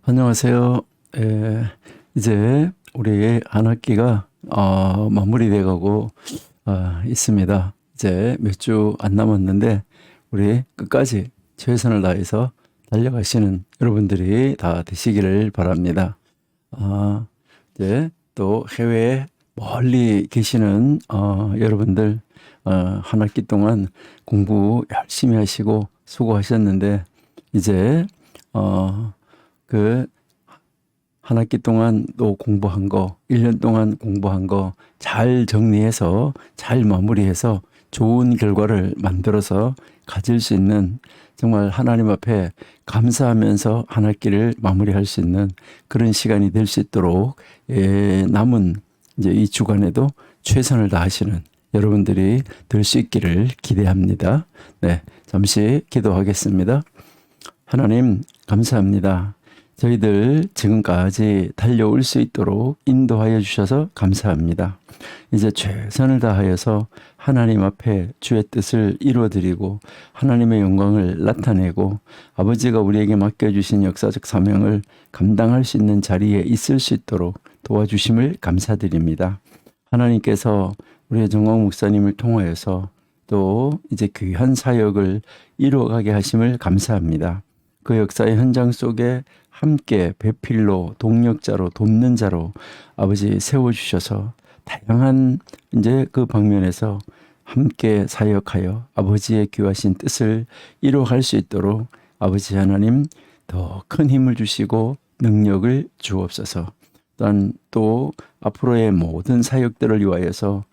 안녕하세요. 이제 우리 한 학기가 마무리돼 가고 있습니다. 이제 몇 주 안 남았는데 우리 끝까지 최선을 다해서 달려가시는 여러분들이 다 되시기를 바랍니다. 아, 이제 또 해외에 멀리 계시는 여러분들 한 학기 동안 공부 열심히 하시고 수고하셨는데 이제 그 한 학기 동안 또 공부한 거, 1년 동안 공부한 거 잘 정리해서 잘 마무리해서 좋은 결과를 만들어서 가질 수 있는 정말 하나님 앞에 감사하면서 한 학기를 마무리할 수 있는 그런 시간이 될 수 있도록 남은 이제 이 주간에도 최선을 다하시는 여러분들이 될 수 있기를 기대합니다. 네, 잠시 기도하겠습니다. 하나님 감사합니다. 저희들 지금까지 달려올 수 있도록 인도하여 주셔서 감사합니다. 이제 최선을 다하여서 하나님 앞에 주의 뜻을 이루어드리고 하나님의 영광을 나타내고 아버지가 우리에게 맡겨주신 역사적 사명을 감당할 수 있는 자리에 있을 수 있도록 도와주심을 감사드립니다. 하나님께서 우리의 정광 목사님을 통하여서 또 이제 귀한 사역을 이루어가게 하심을 감사합니다. 그 역사의 현장 속에 함께 배필로 동력자로 돕는 자로 아버지 세워주셔서 다양한 이제 그 방면에서 함께 사역하여 아버지의 귀하신 뜻을 이루어갈 수 있도록 아버지 하나님 더 큰 힘을 주시고 능력을 주옵소서. 또한 또 앞으로의 모든 사역들을 위하여서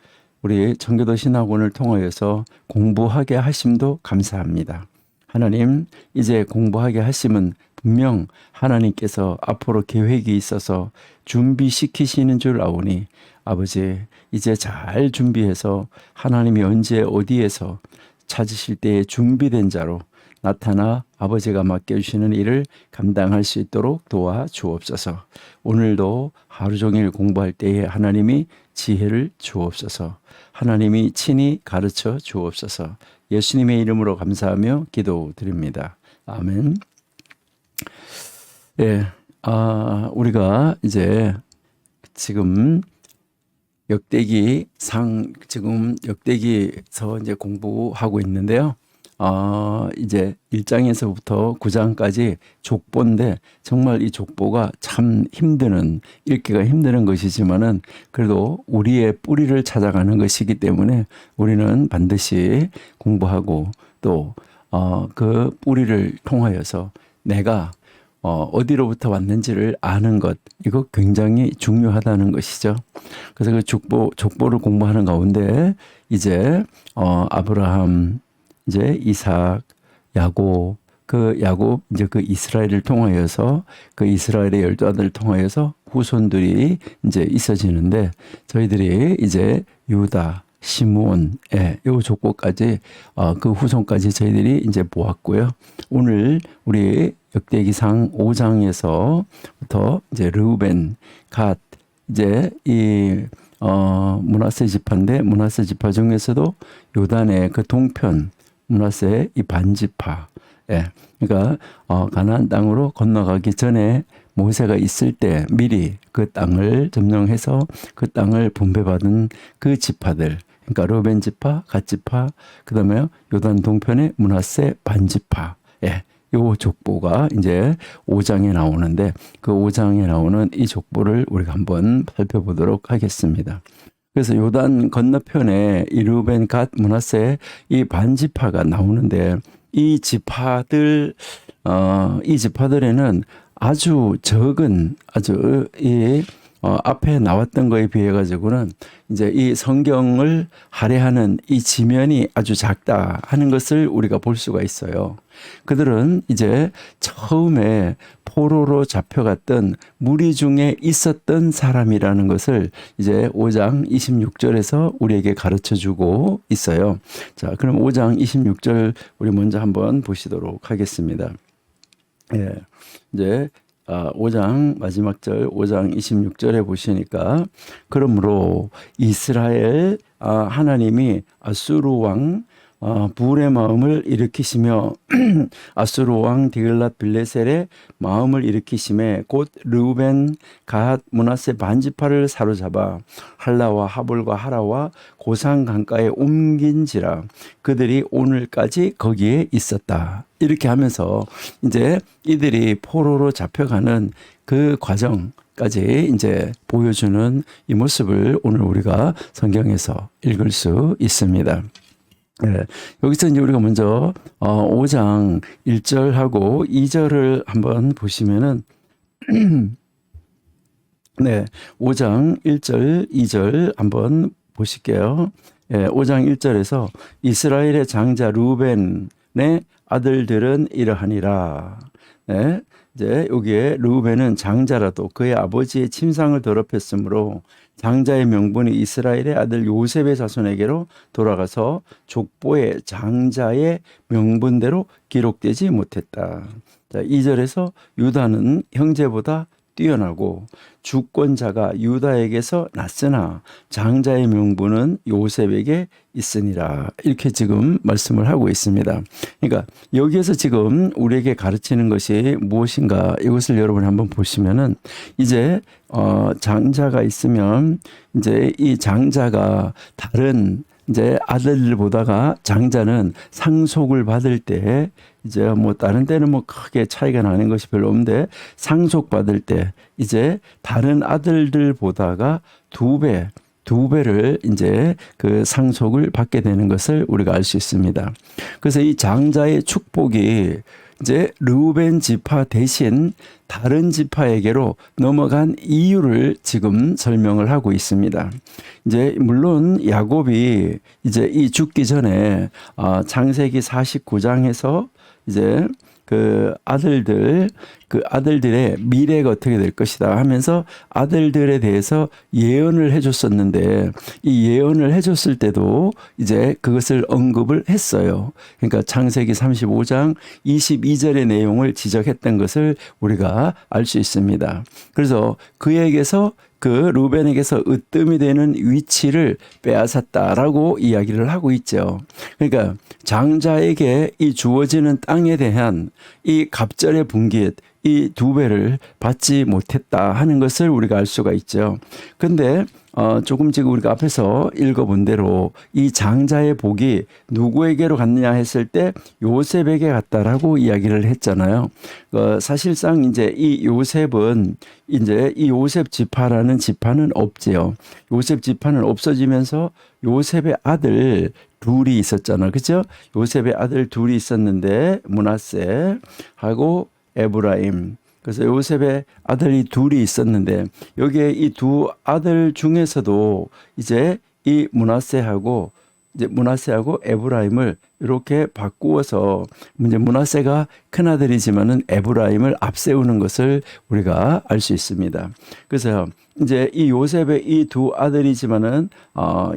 우리 청교도 신학원을 통하여서 공부하게 하심도 감사합니다. 하나님, 이제 공부하게 하심은 분명 하나님께서 앞으로 계획이 있어서 준비시키시는 줄 아오니 아버지 이제 잘 준비해서 하나님이 언제 어디에서 찾으실 때에 준비된 자로 나타나 아버지가 맡겨주시는 일을 감당할 수 있도록 도와주옵소서. 오늘도 하루 종일 공부할 때에 하나님이 지혜를 주옵소서. 하나님이 친히 가르쳐 주옵소서. 예수님의 이름으로 감사하며 기도드립니다. 아멘. 예, 우리가 이제 지금 지금 역대기서 이제 공부하고 있는데요. 이제 1장에서부터 9장까지 족보인데 정말 이 족보가 참 읽기가 힘드는 것이지만은 그래도 우리의 뿌리를 찾아가는 것이기 때문에 우리는 반드시 공부하고 또 그 뿌리를 통하여서 내가 어디로부터 왔는지를 아는 것, 이거 굉장히 중요하다는 것이죠. 그래서 그 족보를 공부하는 가운데 이제 아브라함, 이제 이삭, 야곱, 이제 그 이스라엘을 통하여서 그 이스라엘의 12아들을 통하여서 후손들이 이제 있어지는데 저희들이 이제 유다, 시므온의 요 족보까지 그 후손까지 저희들이 이제 보았고요. 오늘 우리 역대기상 5장에서부터 이제 르우벤, 갓, 이제 이 므낫세 지파인데 므낫세 지파 중에서도 요단의 그 동편 므낫세의 이 반지파, 그러니까 가나안 땅으로 건너가기 전에 모세가 있을 때 미리 그 땅을 점령해서 그 땅을 분배받은 그 지파들, 그러니까 르우벤 지파, 갓 지파, 그다음에 요단 동편의 므낫세 반지파, 요 족보가 이제 5장에 나오는데 그 5장에 나오는 이 족보를 우리가 한번 살펴보도록 하겠습니다. 그래서 요단 건너편에 이 르우벤, 갓, 므낫세 이 반지파가 나오는데 이 지파들에는 아주 적은 앞에 나왔던 거에 비해 가지고는 이제 이 성경을 할애하는 이 지면이 아주 작다 하는 것을 우리가 볼 수가 있어요. 그들은 이제 처음에 포로로 잡혀갔던 무리 중에 있었던 사람이라는 것을 이제 5장 26절에서 우리에게 가르쳐 주고 있어요. 자, 그럼 5장 26절 우리 먼저 한번 보시도록 하겠습니다. 이제 5장 마지막 절 5장 26절에 보시니까 그러므로 이스라엘 하나님이 아수르 왕 불의 마음을 일으키시며 아수르 왕 디글랏 빌레셀의 마음을 일으키심에 곧 르우벤, 갓, 므낫세 반지파를 사로잡아 할라와 하볼과 하라와 고산 강가에 옮긴지라 그들이 오늘까지 거기에 있었다. 이렇게 하면서 이제 이들이 포로로 잡혀가는 그 과정까지 이제 보여주는 이 모습을 오늘 우리가 성경에서 읽을 수 있습니다. 네, 여기서 이제 우리가 먼저 5장 1절하고 2절을 한번 보시면은 네, 5장 1절, 2절 한번 보실게요. 네, 5장 1절에서 이스라엘의 장자 르우벤의 아들들은 이러하니라. 네, 이제 여기에 르우벤은 장자라도 그의 아버지의 침상을 더럽혔으므로 장자의 명분이 이스라엘의 아들 요셉의 자손에게로 돌아가서 족보의 장자의 명분대로 기록되지 못했다. 자, 2절에서 유다는 형제보다 뛰어나고 주권자가 유다에게서 났으나 장자의 명분은 요셉에게 있으니라. 이렇게 지금 말씀을 하고 있습니다. 그러니까 여기에서 지금 우리에게 가르치는 것이 무엇인가 이것을 여러분이 한번 보시면은 이제 장자가 있으면 이제 이 장자가 다른 이제 아들들보다가 장자는 상속을 받을 때 이제 뭐 다른 때는 뭐 크게 차이가 나는 것이 별로 없는데 상속받을 때 이제 다른 아들들보다가 두 배를 이제 그 상속을 받게 되는 것을 우리가 알 수 있습니다. 그래서 이 장자의 축복이 이제 르우벤 지파 대신 다른 지파에게로 넘어간 이유를 지금 설명을 하고 있습니다. 이제 물론 야곱이 이제 이 죽기 전에 창세기 49장에서 이제 그 아들들의 미래가 어떻게 될 것이다 하면서 아들들에 대해서 예언을 해줬었는데 이 예언을 해줬을 때도 이제 그것을 언급을 했어요. 그러니까 창세기 35장 22절의 내용을 지적했던 것을 우리가 알 수 있습니다. 그래서 그에게서 그 루벤에게서 으뜸이 되는 위치를 빼앗았다라고 이야기를 하고 있죠. 그러니까 장자에게 이 주어지는 땅에 대한 이 갑절의 분깃 이 두 배를 받지 못했다 하는 것을 우리가 알 수가 있죠. 그런데 조금 지금 우리가 앞에서 읽어본 대로 이 장자의 복이 누구에게로 갔느냐 했을 때 요셉에게 갔다라고 이야기를 했잖아요. 사실상 이제 이 요셉은 이제 이 요셉 지파라는 지파는 없지요. 요셉 지파는 없어지면서 요셉의 아들 둘이 있었잖아요. 그렇죠? 요셉의 아들 둘이 있었는데 므낫세하고 에브라임. 그래서 요셉의 아들이 둘이 있었는데 여기에 이 두 아들 중에서도 이제 이 므낫세하고 에브라임을 이렇게 바꾸어서 이제 므낫세가 큰 아들이지만은 에브라임을 앞세우는 것을 우리가 알 수 있습니다. 그래서 이제 이 요셉의 이 두 아들이지만은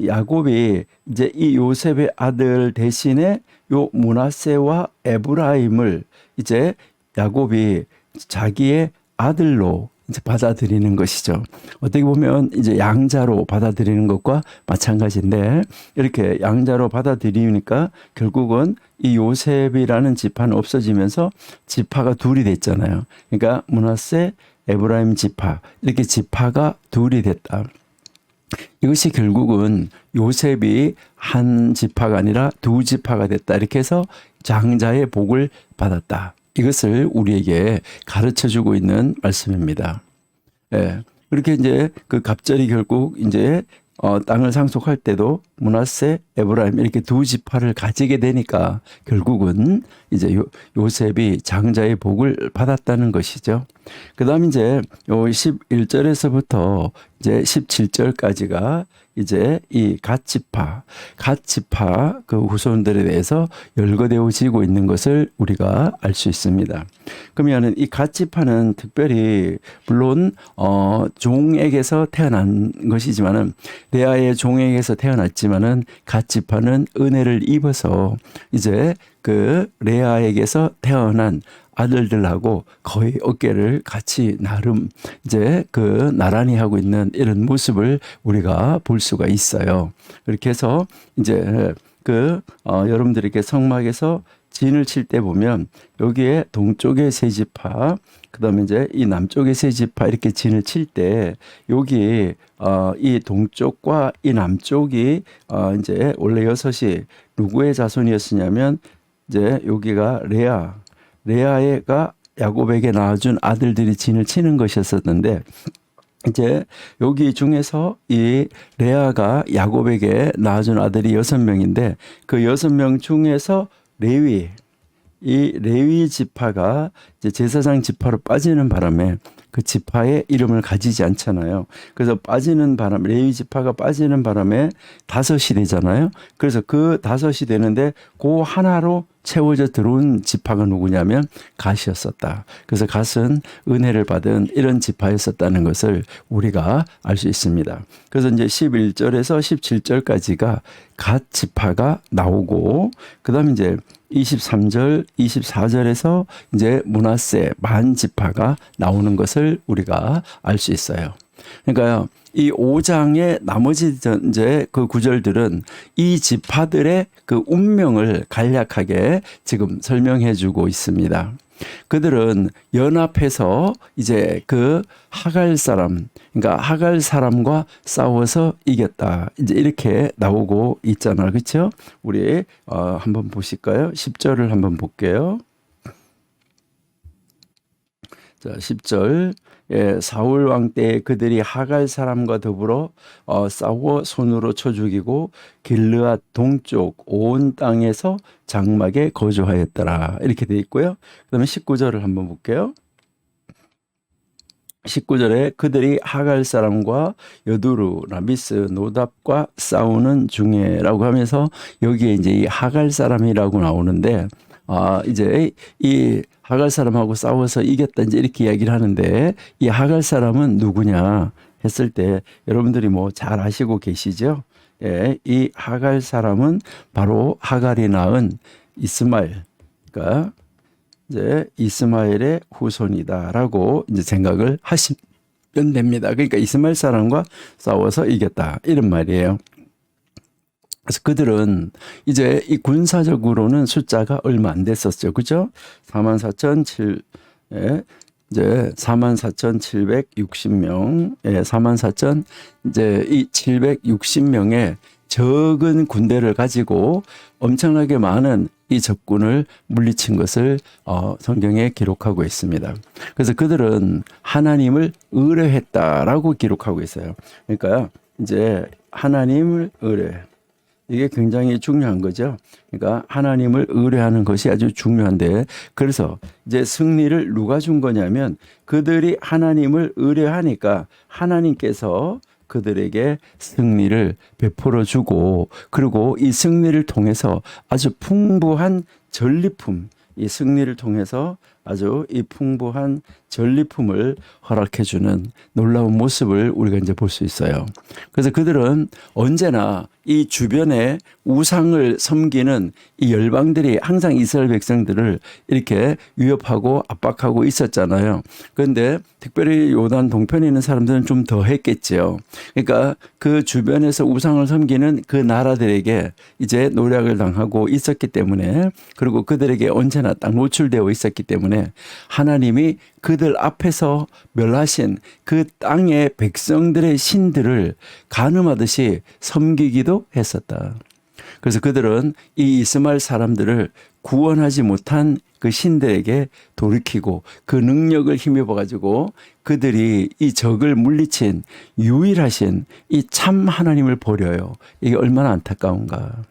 야곱이 이제 이 요셉의 아들 대신에 요 므낫세와 에브라임을 이제 야곱이 자기의 아들로 이제 받아들이는 것이죠. 어떻게 보면 이제 양자로 받아들이는 것과 마찬가지인데 이렇게 양자로 받아들이니까 결국은 이 요셉이라는 지파는 없어지면서 지파가 둘이 됐잖아요. 그러니까 므낫세, 에브라임 지파 이렇게 지파가 둘이 됐다. 이것이 결국은 요셉이 한 지파가 아니라 두 지파가 됐다. 이렇게 해서 장자의 복을 받았다. 이것을 우리에게 가르쳐 주고 있는 말씀입니다. 예. 그렇게 이제 그 갑절이 결국 이제 땅을 상속할 때도 므낫세, 에브라임 이렇게 두 지파를 가지게 되니까 결국은 이제 요셉이 장자의 복을 받았다는 것이죠. 그다음 이제 요 11절에서부터 이제 17절까지가 이제 이 갓지파 그 후손들에 대해서 열거되어지고 있는 것을 우리가 알 수 있습니다. 그러면은 이 갓지파는 특별히 물론 종에게서 태어난 것이지만은 레아의 종에게서 태어났지만은 갓지파는 은혜를 입어서 이제 그 레아에게서 태어난 아들들하고 거의 어깨를 같이 나름 이제 그 나란히 하고 있는 이런 모습을 우리가 볼 수가 있어요. 그렇게 해서 이제 여러분들에게 성막에서 진을 칠 때 보면 여기에 동쪽의 세 지파, 그다음에 이제 이 남쪽의 세 지파 이렇게 진을 칠 때 여기 이 동쪽과 이 남쪽이 이제 원래 여섯이 누구의 자손이었으냐면 이제 여기가 레아가 야곱에게 낳아준 아들들이 진을 치는 것이었었는데 이제 여기 중에서 이 레아가 야곱에게 낳아준 아들이 6명인데 그 6명 중에서 이 레위 지파가 이제 제사장 지파로 빠지는 바람에 그 지파의 이름을 가지지 않잖아요. 그래서 레위 지파가 빠지는 바람에 5이 되잖아요. 그래서 그 5이 되는데 그 하나로 채워져 들어온 지파가 누구냐면 갓이었었다. 그래서 갓은 은혜를 받은 이런 지파였었다는 것을 우리가 알 수 있습니다. 그래서 이제 11절에서 17절까지가 갓 지파가 나오고 그다음에 이제 23절, 24절에서 이제 므낫세 만 지파가 나오는 것을 우리가 알 수 있어요. 그러니까요, 이 5장의 나머지 이제 그 구절들은 이 지파들의 그 운명을 간략하게 지금 설명해 주고 있습니다. 그들은 연합해서 이제 그 하갈 사람과 싸워서 이겼다. 이제 이렇게 나오고 있잖아요. 그렇죠? 우리 한번 보실까요? 10절을 한번 볼게요. 자, 10절. 예, 사울 왕 때 그들이 하갈 사람과 더불어 싸워 손으로 쳐 죽이고 길르앗 동쪽 온 땅에서 장막에 거주하였더라. 이렇게 돼 있고요. 그다음에 19절을 한번 볼게요. 19절에 그들이 하갈 사람과 여두루, 라미스, 노답과 싸우는 중에라고 하면서 여기에 이제 이 하갈 사람이라고 나오는데 이제 이 하갈 사람하고 싸워서 이겼다 이제 이렇게 이야기를 하는데 이 하갈 사람은 누구냐 했을 때 여러분들이 뭐 잘 아시고 계시죠? 예, 이 하갈 사람은 바로 하갈이 낳은 이스마엘, 그러니까 이제 이스마엘의 후손이다라고 이제 생각을 하시면 됩니다. 그러니까 이스마엘 사람과 싸워서 이겼다 이런 말이에요. 그래서 그들은 이제 이 군사적으로는 숫자가 얼마 안 됐었죠. 그죠? 44,700, 이제 44,760명, 44,000, 이제 이 760명의 적은 군대를 가지고 엄청나게 많은 이 적군을 물리친 것을 성경에 기록하고 있습니다. 그래서 그들은 하나님을 의뢰했다라고 기록하고 있어요. 그러니까 이제 하나님을 이게 굉장히 중요한 거죠. 그러니까 하나님을 의뢰하는 것이 아주 중요한데 그래서 이제 승리를 누가 준 거냐면 그들이 하나님을 의뢰하니까 하나님께서 그들에게 승리를 베풀어 주고 그리고 이 승리를 통해서 아주 풍부한 전리품, 이 승리를 통해서 아주 이 풍부한 전리품을 허락해 주는 놀라운 모습을 우리가 이제 볼 수 있어요. 그래서 그들은 언제나 이 주변에 우상을 섬기는 이 열방들이 항상 이스라엘 백성들을 이렇게 위협하고 압박하고 있었잖아요. 그런데 특별히 요단 동편에 있는 사람들은 좀 더 했겠죠. 그러니까 그 주변에서 우상을 섬기는 그 나라들에게 이제 노략을 당하고 있었기 때문에 그리고 그들에게 언제나 딱 노출되어 있었기 때문에 하나님이 그들 앞에서 멸하신 그 땅의 백성들의 신들을 간음하듯이 섬기기도 했었다. 그래서 그들은 이 이스마엘 사람들을 구원하지 못한 그 신들에게 돌이키고 그 능력을 힘입어 가지고 그들이 이 적을 물리친 유일하신 이 참 하나님을 버려요. 이게 얼마나 안타까운가.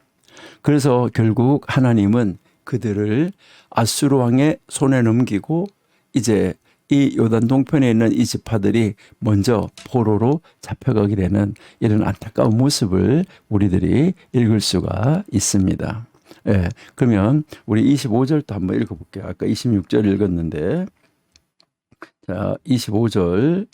그래서 결국 하나님은 그들을 아수르 왕의 손에 넘기고 이제 이 요단 동편에 있는 이 지파들이 먼저 포로로 잡혀가게 되는 이런 안타까운 모습을 우리들이 읽을 수가 있습니다. 예, 그러면 우리 25절도 한번 읽어볼게요. 아까 26절 읽었는데 자 25절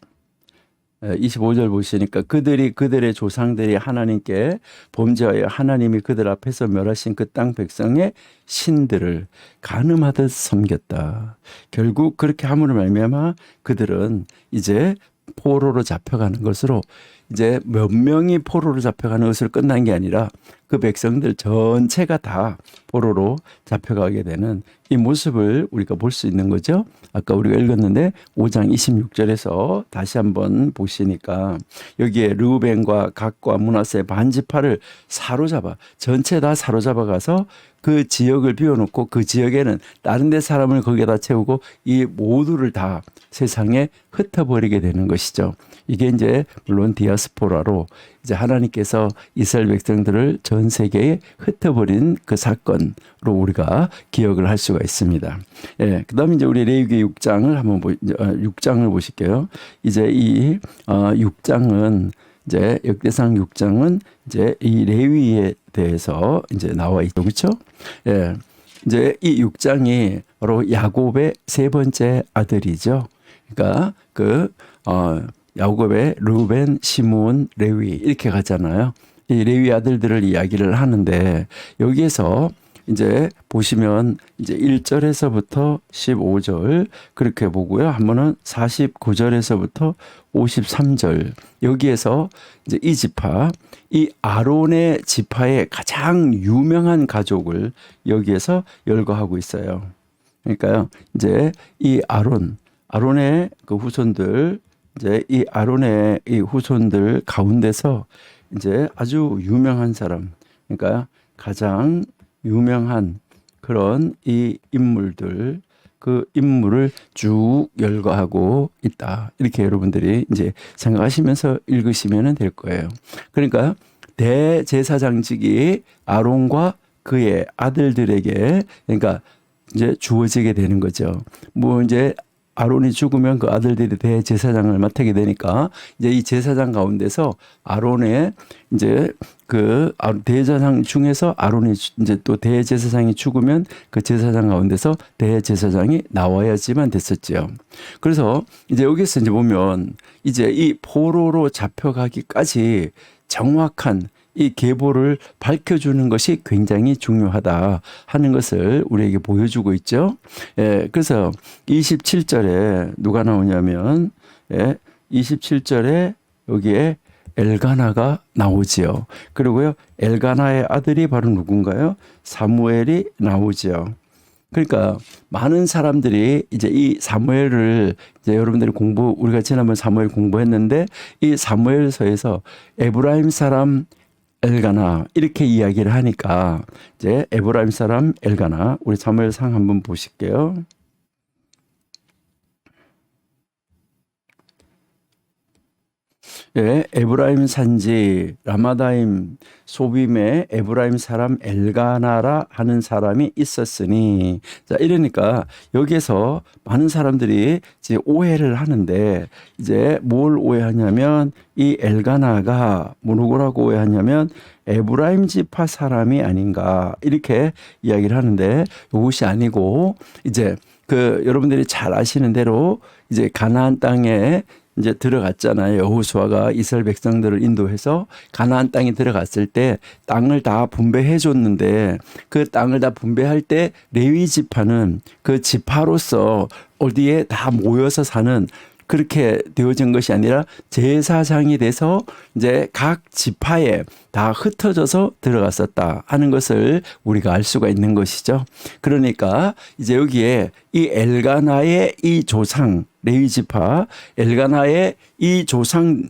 보시니까 그들이 그들의 조상들이 하나님께 범죄하여 하나님이 그들 앞에서 멸하신 그 땅 백성의 신들을 간음하듯 섬겼다. 결국 그렇게 함으로 말미암아 그들은 이제 포로로 잡혀가는 것으로 이제 몇 명이 포로로 잡혀가는 것으로 끝난 게 아니라 그 백성들 전체가 다 포로로 잡혀가게 되는 이 모습을 우리가 볼 수 있는 거죠. 아까 우리가 읽었는데 5장 26절에서 다시 한번 보시니까 여기에 르우벤과 갓과 므낫세 반지파를 사로잡아 전체 다 사로잡아 가서 그 지역을 비워놓고 그 지역에는 다른 데 사람을 거기에다 채우고 이 모두를 다 세상에 흩어버리게 되는 것이죠. 이게 이제 물론 디아스포라로 이제 하나님께서 이스라엘 백성들을 전 세계에 흩어버린 그 사건으로 우리가 기억을 할 수가 있습니다. 예, 그다음에 이제 우리 레위기 6장을 한번 6장을 보실게요. 이제 이 6장은 이제 역대상 6장은 이제 이 레위에 대해서 이제 나와 있죠, 그렇죠? 예, 이제 이 6장이 바로 야곱의 세 번째 아들이죠. 그러니까 야곱의 르우벤, 시므온, 레위 이렇게 가잖아요. 이 레위 아들들을 이야기를 하는데 여기에서 이제 보시면 이제 1절에서부터 15절 그렇게 보고요. 한 번은 49절에서부터 53절 여기에서 이제 이 지파, 이 아론의 지파의 가장 유명한 가족을 여기에서 열거하고 있어요. 그러니까요. 이제 이 아론의 그 후손들 이제 이 아론의 이 후손들 가운데서 이제 아주 유명한 사람, 그러니까 가장 유명한 그런 이 인물들, 그 인물을 쭉 열거하고 있다. 이렇게 여러분들이 이제 생각하시면서 읽으시면 될 거예요. 그러니까 대제사장직이 아론과 그의 아들들에게 그러니까 이제 주어지게 되는 거죠. 뭐 이제 아론이 죽으면 그 아들들이 대제사장을 맡게 되니까 이제 이 제사장 가운데서 아론의 이제 그 대제사장 중에서 아론이 이제 또 대제사장이 죽으면 그 제사장 가운데서 대제사장이 나와야지만 됐었죠. 그래서 이제 여기서 이제 보면 이제 이 포로로 잡혀가기까지 정확한 이 계보를 밝혀주는 것이 굉장히 중요하다 하는 것을 우리에게 보여주고 있죠. 예, 그래서 27절에 누가 나오냐면 27절에 여기에 엘가나가 나오지요. 그리고요 엘가나의 아들이 바로 누군가요? 사무엘이 나오지요. 그러니까 많은 사람들이 이제 이 사무엘을 이제 여러분들이 우리가 지난번 사무엘 공부했는데 이 사무엘서에서 에브라임 사람 엘가나 이렇게 이야기를 하니까 이제 에브라임 사람 엘가나 우리 사무엘상 한번 보실게요. 예, 에브라임 산지 라마다임 소빔에 에브라임 사람 엘가나라 하는 사람이 있었으니 자 이러니까 여기에서 많은 사람들이 이제 오해를 하는데 이제 뭘 오해하냐면 이 엘가나가 누구라고 오해하냐면 에브라임 지파 사람이 아닌가 이렇게 이야기를 하는데 이것이 아니고 이제 그 여러분들이 잘 아시는 대로 이제 가나안 땅에 이제 들어갔잖아요. 여호수아가 이스라엘 백성들을 인도해서 가나안 땅에 들어갔을 때 땅을 다 분배해 줬는데 그 땅을 다 분배할 때 레위 지파는 그 지파로서 어디에 다 모여서 사는 그렇게 되어진 것이 아니라 제사장이 돼서 이제 각 지파에 다 흩어져서 들어갔었다 하는 것을 우리가 알 수가 있는 것이죠. 그러니까 이제 여기에 이 엘가나의 이 조상 레위 지파 엘가나의 이 조상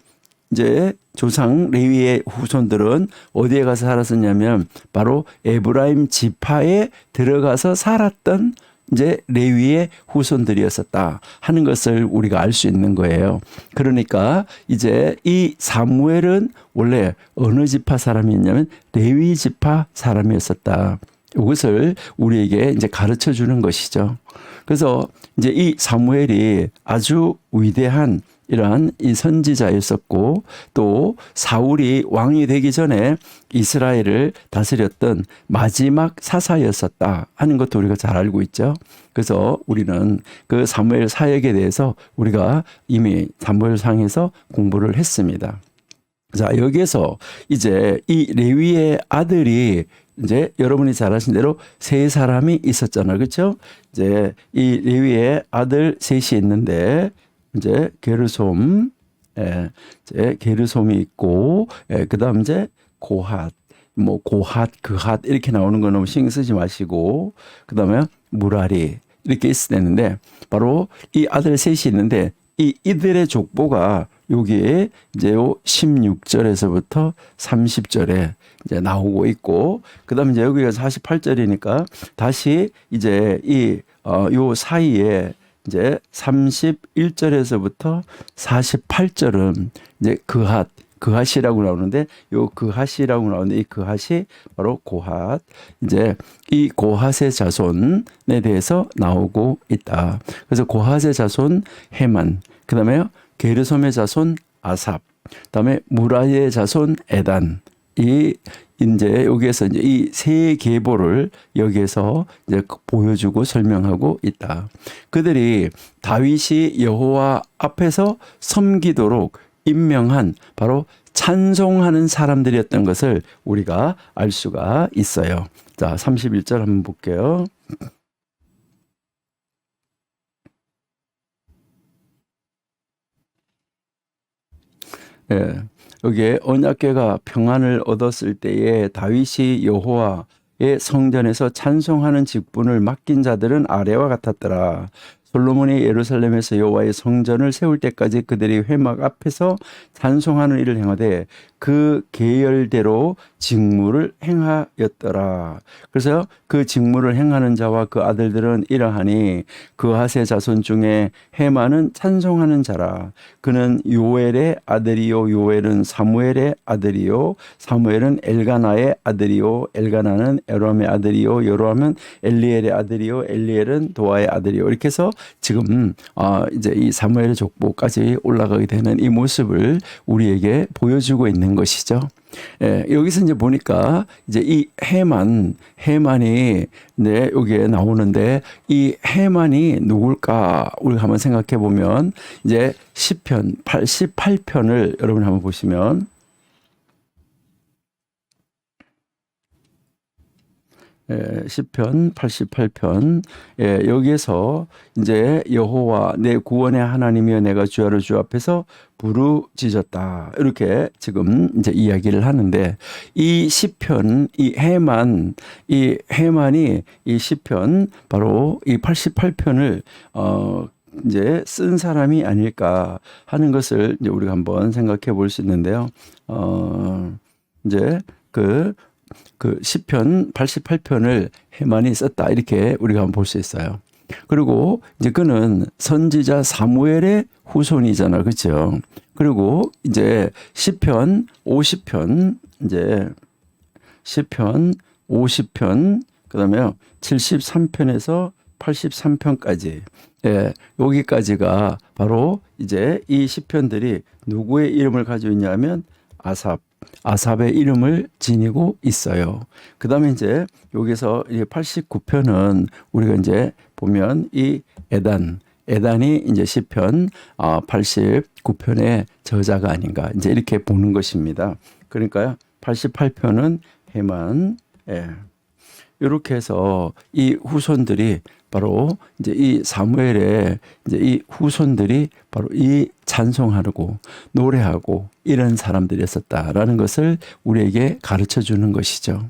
이제 조상 레위의 후손들은 어디에 가서 살았었냐면 바로 에브라임 지파에 들어가서 살았던 이제 레위의 후손들이었었다 하는 것을 우리가 알 수 있는 거예요. 그러니까 이제 이 사무엘은 원래 어느 지파 사람이었냐면 레위 지파 사람이었었다. 이것을 우리에게 이제 가르쳐 주는 것이죠. 그래서 이제 이 사무엘이 아주 위대한 이러한 이 선지자였었고 또 사울이 왕이 되기 전에 이스라엘을 다스렸던 마지막 사사였었다 하는 것도 우리가 잘 알고 있죠. 그래서 우리는 그 사무엘 사역에 대해서 우리가 이미 사무엘상에서 공부를 했습니다. 자, 여기에서 이제 이 레위의 아들이 이제 여러분이 잘 아신 대로 세 사람이 있었잖아요. 그렇죠? 이제 이 레위의 아들 셋이 있는데 이제 게르솜, 이제 게르솜이 있고, 그다음 이제 고핫, 뭐 고핫, 그핫 이렇게 나오는 거 너무 신경 쓰지 마시고, 그다음에 무라리 이렇게 있어야 되는데, 바로 이 아들 셋이 있는데 이들의 족보가 여기에 이제 요 16절에서부터 30절에 이제 나오고 있고, 그다음에 이제 여기가 48절이니까 다시 이제 요 사이에 이제 31절에서부터 48절은 이제 그핫이라고 나오는데, 요 그핫이라고 나오는데 이 그핫이 바로 고핫, 이제 이 고핫의 자손에 대해서 나오고 있다. 그래서 고핫의 자손 헤만, 그다음에 게르솜의 자손 아삽, 그다음에 무라의 자손 에단, 이 이제 여기에서 이제 이 세 계보를 여기에서 이제 보여주고 설명하고 있다. 그들이 다윗이 여호와 앞에서 섬기도록 임명한 바로 찬송하는 사람들이었던 것을 우리가 알 수가 있어요. 자, 31절 한번 볼게요. 예, 여기에 언약궤가 평안을 얻었을 때에 다윗이 여호와의 성전에서 찬송하는 직분을 맡긴 자들은 아래와 같았더라. 솔로몬이 예루살렘에서 여호와의 성전을 세울 때까지 그들이 회막 앞에서 찬송하는 일을 행하되 그 계열대로 직무를 행하였더라. 그래서 그 직무를 행하는 자와 그 아들들은 이러하니 그핫의 자손 중에 헤만은 찬송하는 자라. 그는 요엘의 아들이요 요엘은 사무엘의 아들이요 사무엘은 엘가나의 아들이요 엘가나는 요람의 아들이요 요람은 엘리엘의 아들이요 엘리엘은 도아의 아들이요. 이렇게 해서 지금 이제 이 사무엘의 족보까지 올라가게 되는 이 모습을 우리에게 보여주고 있는 것이죠. 예, 여기서 이제 보니까 이제 이 헤만이 여기에 나오는데, 이 헤만이 누굴까 우리가 한번 생각해 보면, 이제 시편 88편을 여러분 한번 보시면, 시편 88편, 여기에서 이제 여호와 내 구원의 하나님이여 내가 주야로 주 앞에서 부르짖었다, 이렇게 지금 이제 이야기를 하는데, 이 시편, 이 헤만이 이 시편 바로 이 88편을 이제 쓴 사람이 아닐까 하는 것을 이제 우리가 한번 생각해 볼 수 있는데요. 이제 그 시편 88편을 헤만이 썼다, 이렇게 우리가 한번 볼 수 있어요. 그리고 이제 그는 선지자 사무엘의 후손이잖아, 그렇죠? 그리고 이제 시편 50편, 이제 시편 50편, 그다음에 73편에서 83편까지, 여기까지가 바로 이제 이 시편들이 누구의 이름을 가지고 있냐면 아삽의 이름을 지니고 있어요. 그 다음에 이제 여기서 89편은 우리가 이제 보면 이 에단이 이제 시편 89편의 저자가 아닌가, 이제 이렇게 보는 것입니다. 그러니까요, 88편은 헤만, 이렇게 해서 이 후손들이 바로 이제 이 사무엘의 이제 이 후손들이 바로 이 찬송하고 노래하고 이런 사람들이었었다라는 것을 우리에게 가르쳐 주는 것이죠.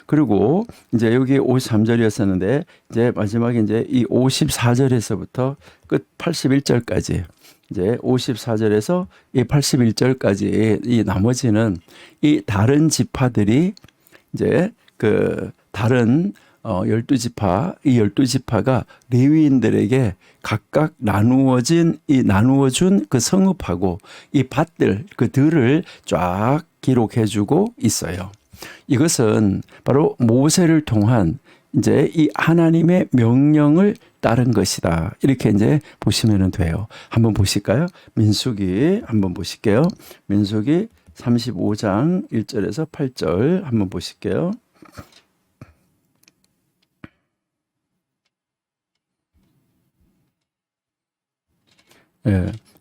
그리고 이제 여기 53절이었었는데 이제 마지막에 이제 이 54절에서부터 끝 81절까지, 이제 54절에서 이 81절까지 이 나머지는 이 다른 지파들이 이제 그 다른 12지파, 이 12지파가 레위인들에게 각각 나누어준 그 성읍하고 이 밭들, 그들을 쫙 기록해 주고 있어요. 이것은 바로 모세를 통한 이제 이 하나님의 명령을 따른 것이다, 이렇게 이제 보시면 돼요. 한번 보실까요? 민수기 한번 보실게요. 민수기 35장 1절에서 8절 한번 보실게요.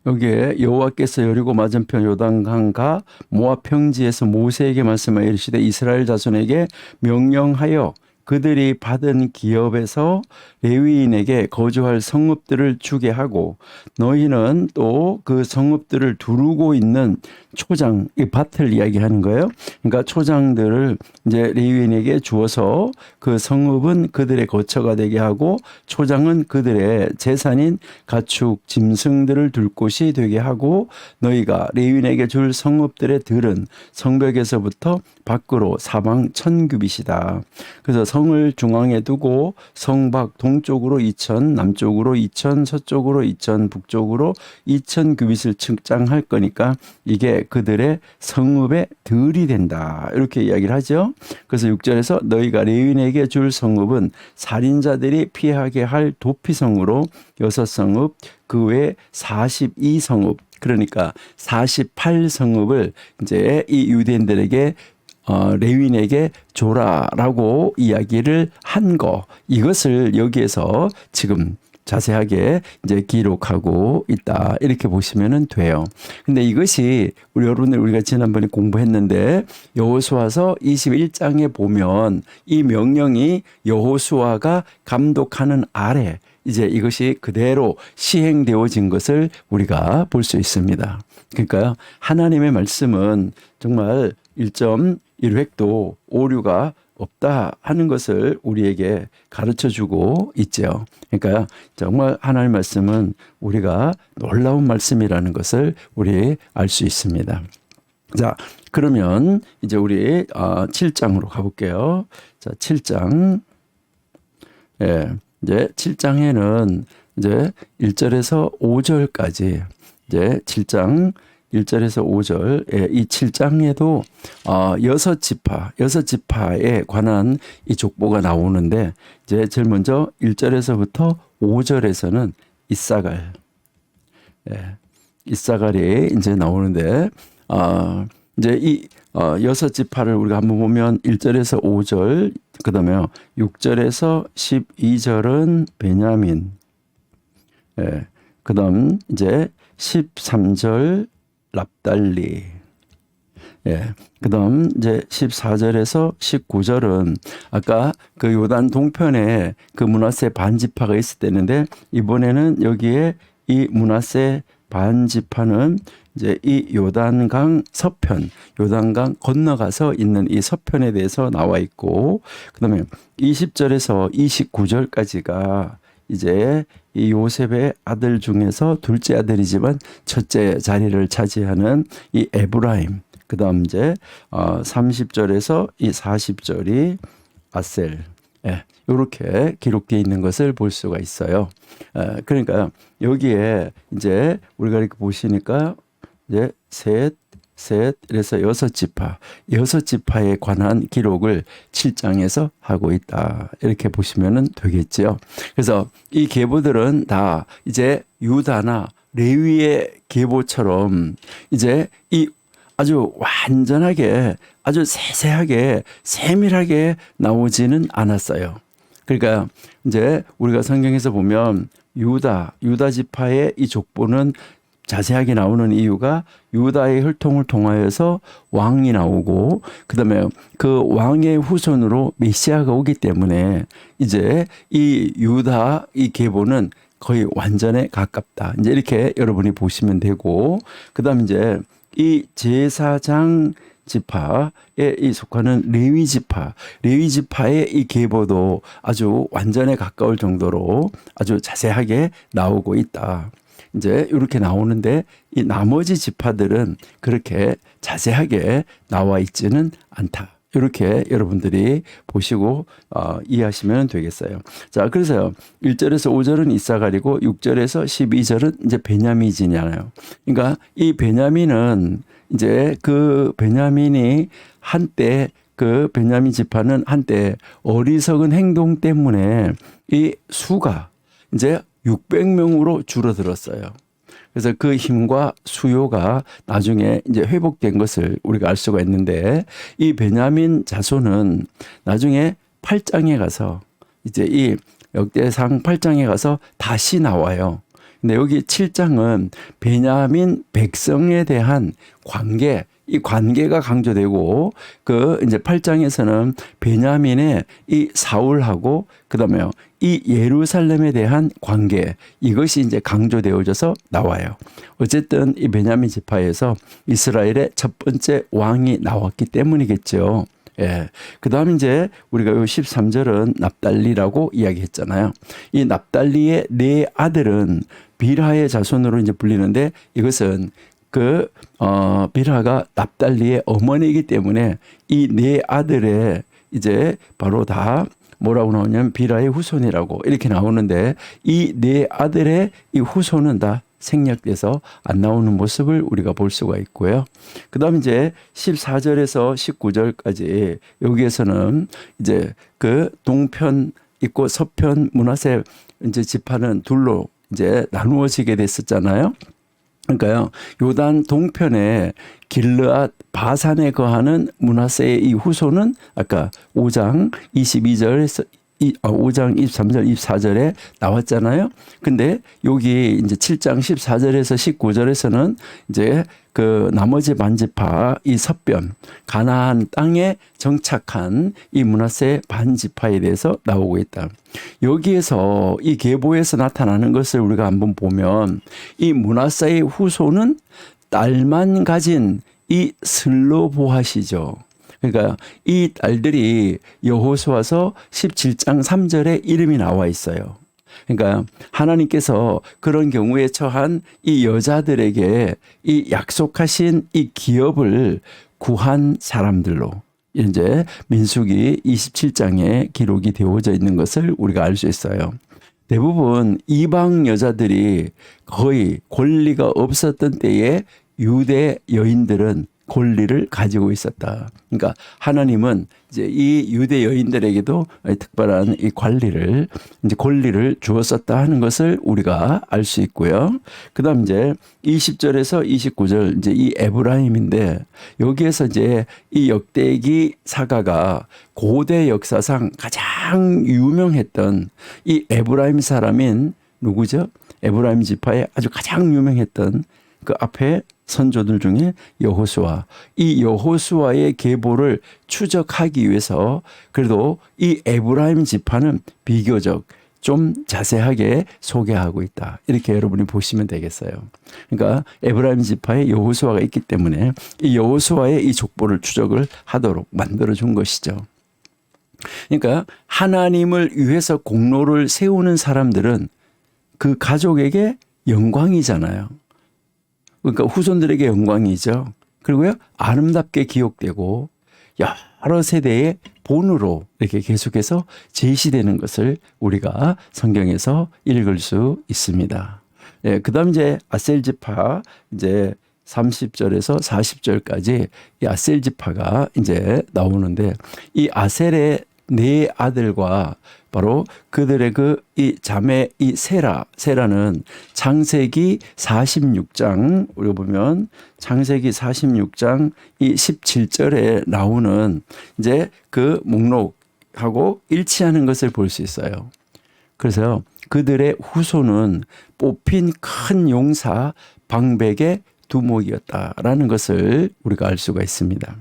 여기에 여호와께서 여리고 맞은편 요단강가 모압 평지에서 모세에게 말씀하여 이르시되 이스라엘 자손에게 명령하여 그들이 받은 기업에서 레위인에게 거주할 성읍들을 주게 하고 너희는 또 그 성읍들을 두르고 있는 초장, 이 밭을 이야기하는 거예요. 그러니까 초장들을 이제 레위인에게 주어서 그 성읍은 그들의 거처가 되게 하고 초장은 그들의 재산인 가축, 짐승들을 둘 곳이 되게 하고 너희가 레위인에게 줄 성읍들의 들은 성벽에서부터 밖으로 사방 1000규빗이다. 그래서 성을 중앙에 두고 성밖 동쪽으로 2000, 남쪽으로 2000, 서쪽으로 2000, 북쪽으로 2000규빗을 측장할 거니까 이게 그들의 성읍의 들이 된다. 이렇게 이야기를 하죠. 그래서 6절에서 너희가 레위인에게 줄 성읍은 살인자들이 피하게 할 도피성으로 6성읍, 그 외에 42성읍, 그러니까 48성읍을 이제 이 유대인들에게 레위인에게 줘라라고 이야기를 한 거, 이것을 여기에서 지금 자세하게 이제 기록하고 있다. 이렇게 보시면 돼요. 근데 이것이 여러분들 우리가 지난번에 공부했는데 여호수아서 21장에 보면 이 명령이 여호수아가 감독하는 아래 이제 이것이 그대로 시행되어진 것을 우리가 볼 수 있습니다. 그러니까 하나님의 말씀은 정말 1.1획도 오류가 없다 하는 것을 우리에게 가르쳐 주고 있죠. 그러니까 정말 하나님의 말씀은 우리가 놀라운 말씀이라는 것을 우리 알 수 있습니다. 자, 그러면 이제 우리 7장으로 가볼게요. 자, 7장. 예. 이제 7장에는 이제 1절에서 5절까지 이제 7장 1절에서 5절 이 7장에도 6지파에 관한 이 족보가 나오는데 이제 제일 먼저 1절에서부터 5절에서는 이사갈, 이사갈이 이제 나오는데 이제 이 6지파를 우리가 한번 보면 1절에서 5절, 그 다음에 6절에서 12절은 베냐민, 그 다음 이제 13절 랍달리, 그 다음 이제 14절에서 19절은 아까 그 요단 동편에 그 므낫세 반지파가 있을 때인데 이번에는 여기에 이 므낫세 반지파는 이제 이 요단강 서편, 요단강 건너가서 있는 이 서편에 대해서 나와 있고, 그 다음에 20절에서 29절까지가 이제 이 요셉의 아들 중에서 둘째 아들이지만 첫째 자리를 차지하는 이 에브라임, 그 다음 이제 30절에서 이 40절이 아셀, 이렇게 기록되어 있는 것을 볼 수가 있어요. 그러니까 여기에 이제 우리가 이렇게 보시니까 이제 셋, 그래서 6지파에 관한 기록을 7장에서 하고 있다. 이렇게 보시면 되겠죠. 그래서 이 계보들은 다 이제 유다나 레위의 계보처럼 이제 이 아주 완전하게 아주 세세하게 세밀하게 나오지는 않았어요. 그러니까 이제 우리가 성경에서 보면 유다 지파의 이 족보는 자세하게 나오는 이유가 유다의 혈통을 통하여서 왕이 나오고 그다음에 그 왕의 후손으로 메시아가 오기 때문에 이제 이 유다 이 계보는 거의 완전에 가깝다. 이제 이렇게 여러분이 보시면 되고 그다음 이제 이 제사장 지파에 이 속하는 레위 지파의 이 계보도 아주 완전에 가까울 정도로 아주 자세하게 나오고 있다. 이제 이렇게 나오는데 이 나머지 지파들은 그렇게 자세하게 나와 있지는 않다. 이렇게 여러분들이 보시고 이해하시면 되겠어요. 자, 그래서 1절에서 5절은 이사갈이고 6절에서 12절은 이제 베냐민이잖아요. 그러니까 이 베냐민은 이제 그 베냐민이 한때 그 베냐민 지파는 한때 어리석은 행동 때문에 이 수가 이제 600명으로 줄어들었어요. 그래서 그 힘과 수요가 나중에 이제 회복된 것을 우리가 알 수가 있는데 이 베냐민 자손은 나중에 8장에 가서 이제 이 역대상 8장에 가서 다시 나와요. 근데 여기 7장은 베냐민 백성에 대한 관계, 이 관계가 강조되고 그 이제 8장에서는 베냐민의 이 사울하고 그다음에 이 예루살렘에 대한 관계 이것이 이제 강조되어져서 나와요. 어쨌든 이 베냐민 지파에서 이스라엘의 첫 번째 왕이 나왔기 때문이겠죠. 예. 그 다음 이제 우리가 요 13절은 납달리라고 이야기했잖아요. 이 납달리의 네 아들은 빌하의 자손으로 이제 불리는데 이것은 빌하가 납달리의 어머니이기 때문에 이 네 아들의 이제 바로 다 뭐라고 나오냐면 빌하의 후손이라고 이렇게 나오는데 이 네 아들의 이 후손은 다 생략돼서 안 나오는 모습을 우리가 볼 수가 있고요. 그 다음 이제 14절에서 19절까지 여기에서는 이제 그 동편 있고 서편 므낫세 이제 지파는 둘로 이제 나누어지게 됐었잖아요. 그러니까요, 요단 동편에 길르앗 바산에 거하는 므낫세의 이 후손은 아까 5장 22절에서 5장 23절, 24절에 나왔잖아요. 근데 여기 이제 7장 14절에서 19절에서는 이제 그 나머지 반지파 이 서변 가나안 땅에 정착한 이 므낫세 반지파에 대해서 나오고 있다. 여기에서 이 계보에서 나타나는 것을 우리가 한번 보면 이 므낫세의 후손은 딸만 가진 이 슬로보핫이죠. 그러니까 이 딸들이 여호수아서 17장 3절에 이름이 나와 있어요. 그러니까 하나님께서 그런 경우에 처한 이 여자들에게 이 약속하신 이 기업을 구한 사람들로 이제 민수기 27장에 기록이 되어져 있는 것을 우리가 알 수 있어요. 대부분 이방 여자들이 거의 권리가 없었던 때에 유대 여인들은 권리를 가지고 있었다. 그러니까 하나님은 이제 이 유대 여인들에게도 특별한 이 권리를 주었었다 하는 것을 우리가 알 수 있고요. 그다음 이제 20절에서 29절 이제 이 에브라임인데 여기에서 이제 이 역대기 사가가 고대 역사상 가장 유명했던 이 에브라임 사람인 누구죠? 에브라임 지파에 아주 가장 유명했던 그 앞에 선조들 중에 여호수아, 이 여호수아의 계보를 추적하기 위해서 그래도 이 에브라임 지파는 비교적 좀 자세하게 소개하고 있다. 이렇게 여러분이 보시면 되겠어요. 그러니까 에브라임 지파에 여호수아가 있기 때문에 이 여호수아의 이 족보를 추적을 하도록 만들어준 것이죠. 그러니까 하나님을 위해서 공로를 세우는 사람들은 그 가족에게 영광이잖아요. 그러니까 후손들에게 영광이죠. 그리고요, 아름답게 기억되고 여러 세대의 본으로 이렇게 계속해서 제시되는 것을 우리가 성경에서 읽을 수 있습니다. 예, 그다음 이제 아셀 지파 이제 30절에서 40절까지 이 아셀 지파가 이제 나오는데 이 아셀의 네 아들과 바로 그들의 이 자매 이 세라는 창세기 46장 우리가 보면 창세기 46장 이 17절에 나오는 이제 그 목록하고 일치하는 것을 볼 수 있어요. 그래서 그들의 후손은 뽑힌 큰 용사 방백의 두목이었다라는 것을 우리가 알 수가 있습니다.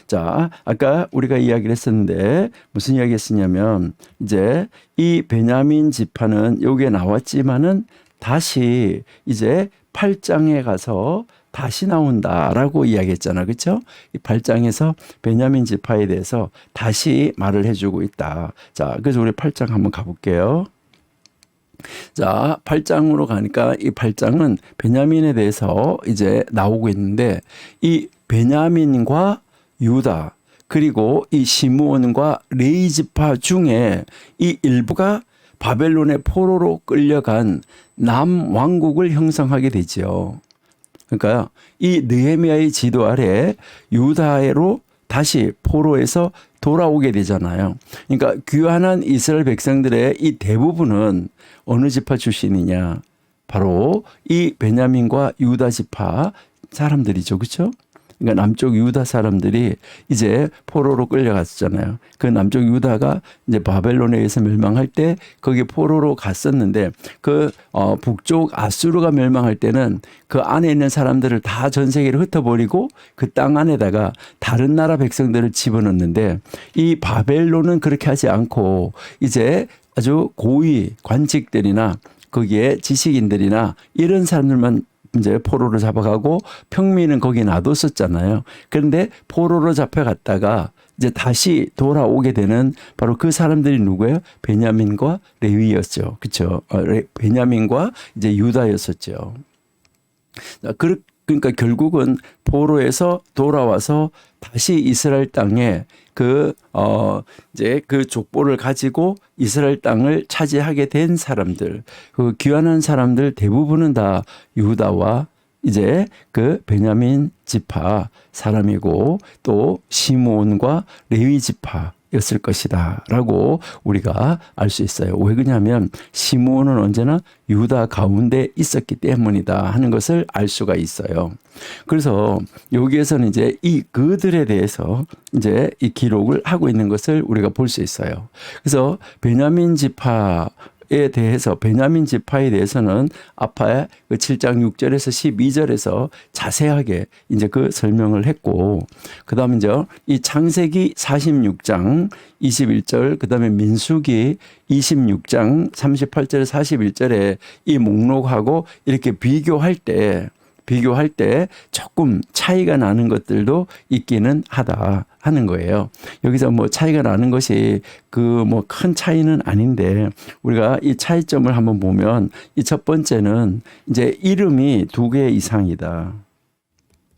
자, 아까 우리가 이야기를 했었는데 무슨 이야기 했었냐면 이제 이 베냐민 지파는 여기에 나왔지만은 다시 이제 8장에 가서 다시 나온다라고 이야기했잖아. 그렇죠? 이 8장에서 베냐민 지파에 대해서 다시 말을 해주고 있다. 자, 그래서 우리 8장 한번 가볼게요. 자, 8장으로 가니까 이 8장은 베냐민에 대해서 이제 나오고 있는데 이 베냐민과 유다 그리고 이 시므온과 레위 지파 중에 이 일부가 바벨론의 포로로 끌려간 남왕국을 형성하게 되지요. 그러니까 이 느헤미야의 지도 아래 유다로 다시 포로에서 돌아오게 되잖아요. 그러니까 귀환한 이스라엘 백성들의 이 대부분은 어느 지파 출신이냐? 바로 이 베냐민과 유다 지파 사람들이죠. 그렇죠? 그러니까 남쪽 유다 사람들이 이제 포로로 끌려갔었잖아요. 그 남쪽 유다가 이제 바벨론에 의해서 멸망할 때 거기 포로로 갔었는데 그 북쪽 아수르가 멸망할 때는 그 안에 있는 사람들을 다 전 세계로 흩어버리고 그 땅 안에다가 다른 나라 백성들을 집어넣는데 이 바벨론은 그렇게 하지 않고 이제 아주 고위 관직들이나 거기에 지식인들이나 이런 사람들만 이제 포로로 잡아가고 평민은 거기 놔뒀었잖아요. 그런데 포로로 잡혀갔다가 이제 다시 돌아오게 되는 바로 그 사람들이 누구예요? 베냐민과 레위였죠. 그렇죠? 베냐민과 이제 유다였었죠. 그러니까 결국은 포로에서 돌아와서 다시 이스라엘 땅에 이제 그 족보를 가지고 이스라엘 땅을 차지하게 된 사람들, 그 귀환한 사람들 대부분은 다 유다와 이제 그 베냐민 지파 사람이고 또 시므온과 레위 지파였을 것이다라고 우리가 알 수 있어요. 왜 그러냐면 시므온은 언제나 유다 가운데 있었기 때문이다 하는 것을 알 수가 있어요. 그래서 여기에서는 이제 이 그들에 대해서 이제 이 기록을 하고 있는 것을 우리가 볼 수 있어요. 그래서 베냐민 지파에 대해서는 앞에 그 7장 6절에서 12절에서 자세하게 이제 그 설명을 했고, 그 다음에 이제 이 창세기 46장 21절, 그 다음에 민수기 26장 38절 41절에 이 목록하고 이렇게 비교할 때 조금 차이가 나는 것들도 있기는 하다 하는 거예요. 여기서 뭐 차이가 나는 것이 큰 차이는 아닌데 우리가 이 차이점을 한번 보면 이 첫 번째는 이제 이름이 2개 이상이다.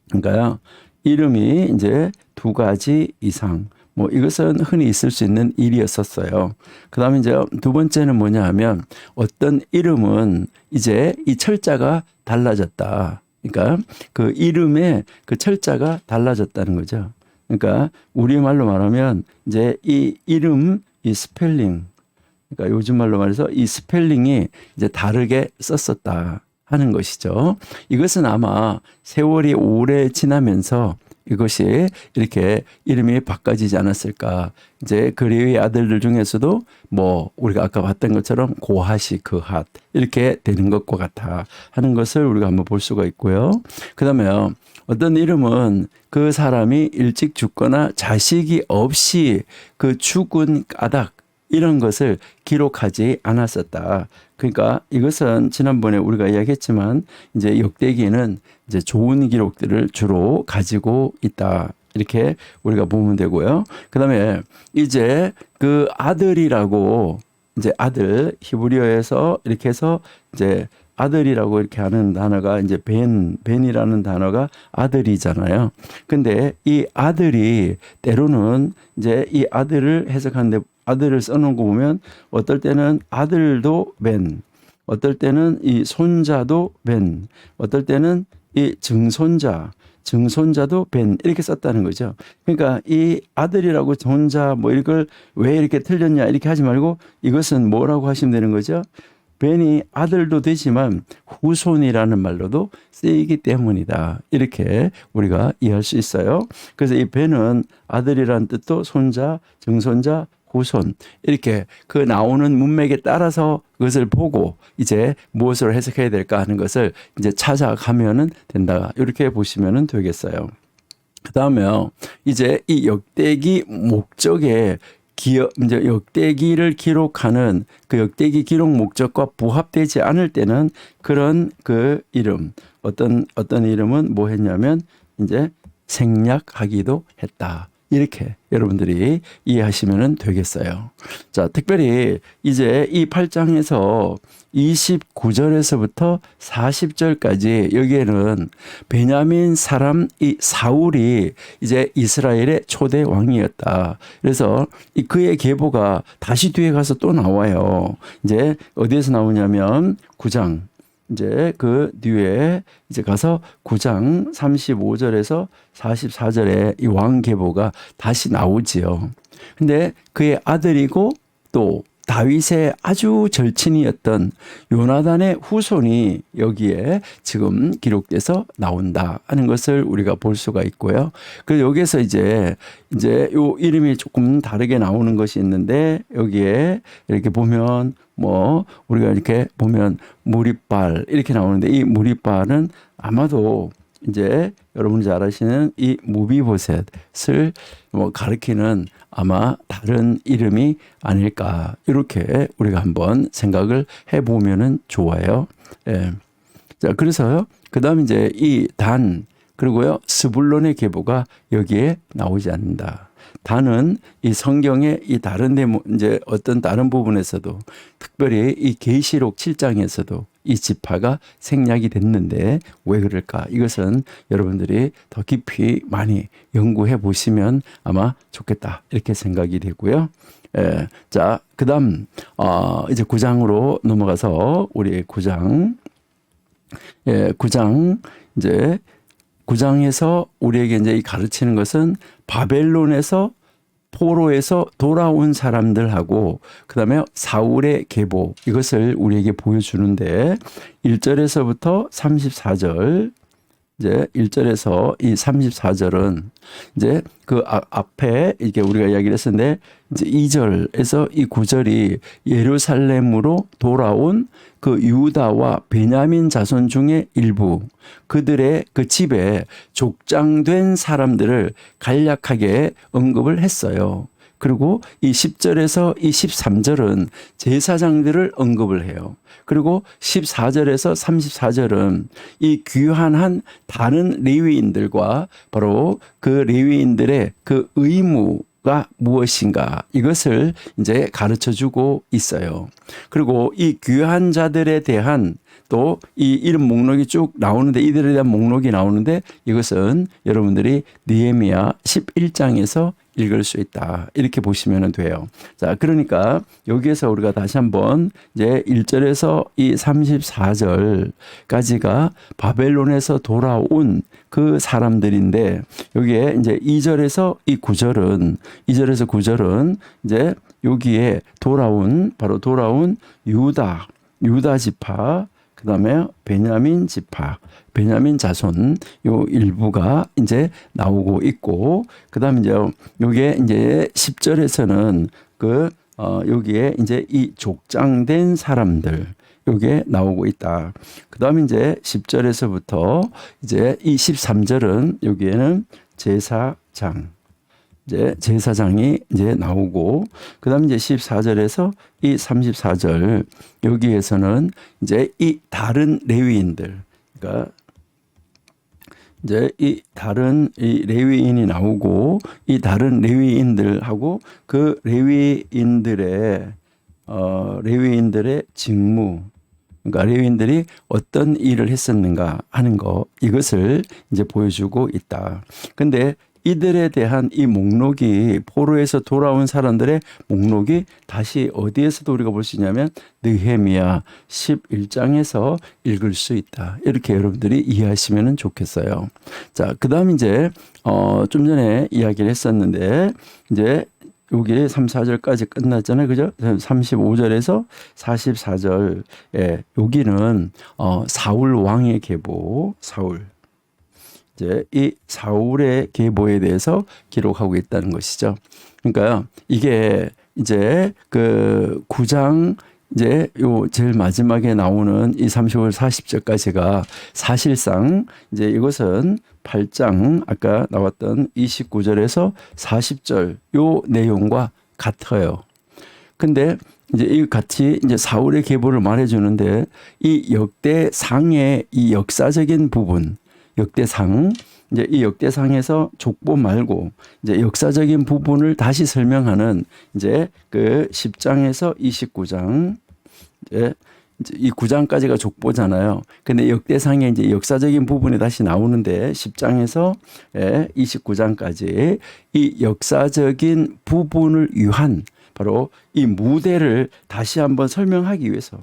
그러니까요. 이름이 이제 2가지 이상. 이것은 흔히 있을 수 있는 일이었었어요. 그 다음에 이제 두 번째는 뭐냐 하면 어떤 이름은 이제 이 철자가 달라졌다. 그러니까 그 이름의 그 철자가 달라졌다는 거죠. 그러니까 우리말로 말하면 이제 이 이름, 이 스펠링, 그러니까 요즘 말로 말해서 이 스펠링이 이제 다르게 썼었다 하는 것이죠. 이것은 아마 세월이 오래 지나면서 이것이 이렇게 이름이 바꿔지지 않았을까. 이제 그 레위 아들들 중에서도 우리가 아까 봤던 것처럼 고핫이 그핫 이렇게 되는 것과 같아 하는 것을 우리가 한번 볼 수가 있고요. 그다음에 어떤 이름은 그 사람이 일찍 죽거나 자식이 없이 그 죽은 까닭 이런 것을 기록하지 않았었다. 그러니까 이것은 지난번에 우리가 이야기했지만 이제 역대기에는 이제 좋은 기록들을 주로 가지고 있다. 이렇게 우리가 보면 되고요. 그다음에 이제 그 아들이라고 이제 아들 히브리어에서 이렇게 해서 이제 아들이라고 이렇게 하는 단어가 이제 벤이라는 단어가 아들이잖아요. 근데 이 아들이 때로는 이제 이 아들을 해석하는데 아들을 써놓은 거 보면 어떨 때는 아들도 벤, 어떨 때는 이 손자도 벤, 어떨 때는 이 증손자도 벤 이렇게 썼다는 거죠. 그러니까 이 아들이라고 손자 이걸 왜 이렇게 틀렸냐 이렇게 하지 말고 이것은 뭐라고 하시면 되는 거죠. 벤이 아들도 되지만 후손이라는 말로도 쓰이기 때문이다. 이렇게 우리가 이해할 수 있어요. 그래서 이 벤은 아들이라는 뜻도 손자, 증손자, 후손 이렇게 그 나오는 문맥에 따라서 그것을 보고 이제 무엇으로 해석해야 될까 하는 것을 이제 찾아가면은 된다. 이렇게 보시면은 되겠어요. 그다음에 이제 이 역대기 목적에 이제 역대기를 기록하는 그 역대기 기록 목적과 부합되지 않을 때는 그런 그 이름 어떤 이름은 뭐 했냐면 이제 생략하기도 했다. 이렇게 여러분들이 이해하시면 되겠어요. 자, 특별히 이제 이 8장에서 29절에서부터 40절까지 여기에는 베냐민 사람 이 사울이 이제 이스라엘의 초대 왕이었다. 그래서 그의 계보가 다시 뒤에 가서 또 나와요. 이제 어디에서 나오냐면 9장. 이제 그 뒤에 이제 가서 9장 35절에서 44절에 이 왕 계보가 다시 나오지요. 근데 그의 아들이고 또 다윗의 아주 절친이었던 요나단의 후손이 여기에 지금 기록돼서 나온다 하는 것을 우리가 볼 수가 있고요. 그래서 여기에서 이제 요 이름이 조금 다르게 나오는 것이 있는데 여기에 이렇게 보면 뭐 우리가 이렇게 보면 무리발 이렇게 나오는데 이 무리발은 아마도 이제 여러분이 잘 아시는 이 무비보셋을 뭐 가리키는 아마 다른 이름이 아닐까 이렇게 우리가 한번 생각을 해보면은 좋아요. 예. 자, 그래서요. 그다음 이제 이 단 그리고요 스불론의 계보가 여기에 나오지 않는다. 단은 이 성경의 이 다른 이제 어떤 다른 부분에서도 특별히 이 계시록 7장에서도 이 지파가 생략이 됐는데 왜 그럴까? 이것은 여러분들이 더 깊이 많이 연구해 보시면 아마 좋겠다 이렇게 생각이 되고요. 예, 자, 그다음 이제 9장으로 넘어가서 우리 9장, 예, 9장 이제 9장에서 우리에게 이제 가르치는 것은 바벨론에서 포로에서 돌아온 사람들하고 그다음에 사울의 계보 이것을 우리에게 보여주는데 1절에서부터 34절 이제 1절에서 이 34절은 이제 그 앞에 이게 우리가 이야기를 했었는데 이제 2절에서 이 9절이 예루살렘으로 돌아온 그 유다와 베냐민 자손 중에 일부 그들의 그 집에 족장된 사람들을 간략하게 언급을 했어요. 그리고 이 10절에서 이 13절은 제사장들을 언급을 해요. 그리고 14절에서 34절은 이 귀환한 다른 레위인들과 바로 그 레위인들의 그 의무가 무엇인가 이것을 이제 가르쳐 주고 있어요. 그리고 이 귀한 자들에 대한 또 이 이름 목록이 쭉 나오는데 이들에 대한 목록이 나오는데 이것은 여러분들이 느헤미야 11장에서 읽을 수 있다. 이렇게 보시면 돼요. 자, 그러니까 여기에서 우리가 다시 한번 이제 1절에서 이 34절까지가 바벨론에서 돌아온 그 사람들인데 여기에 이제 2절에서 이 9절은 2절에서 9절은 이제 여기에 바로 돌아온 유다 지파 그다음에 베냐민 지파, 베냐민 자손 요 일부가 이제 나오고 있고 그다음에 이제 요게 이제 10절에서는 여기에 이제 이 족장된 사람들 요게 나오고 있다. 그다음에 이제 10절에서부터 이제 이 13절은 여기에는 제사장이 이제 나오고 그다음에 이제 14절에서 이 34절 여기에서는 이제 이 다른 레위인들 그러니까 이제 이 다른 이 레위인이 나오고 이 다른 레위인들하고 그 레위인들의 직무 그러니까 레위인들이 어떤 일을 했었는가 하는 거 이것을 이제 보여주고 있다. 근데 이들에 대한 이 목록이 포로에서 돌아온 사람들의 목록이 다시 어디에서도 우리가 볼 수 있냐면 느헤미야 11장에서 읽을 수 있다. 이렇게 여러분들이 이해하시면 좋겠어요. 자, 그다음 이제 좀 전에 이야기를 했었는데 이제 여기 3, 4절까지 끝났잖아요. 그죠? 35절에서 44절에 여기는 사울 왕의 계보, 이제 이 사울의 계보에 대해서 기록하고 있다는 것이죠. 그러니까 이게 이제 그 9장 이제 요 제일 마지막에 나오는 이 35절 40절까지가 사실상 이제 이것은 8장 아까 나왔던 29절에서 40절 요 내용과 같아요. 근데 이제 이 같이 이제 사울의 계보를 말해주는데 이 역대상의 이 역사적인 부분 역대상 이제 이 역대상에서 족보 말고 이제 역사적인 부분을 다시 설명하는 이제 그 10장에서 29장 이제 이 9장까지가 족보잖아요. 근데 역대상에 이제 역사적인 부분이 다시 나오는데 10장에서 29장까지 이 역사적인 부분을 위한 바로 이 무대를 다시 한번 설명하기 위해서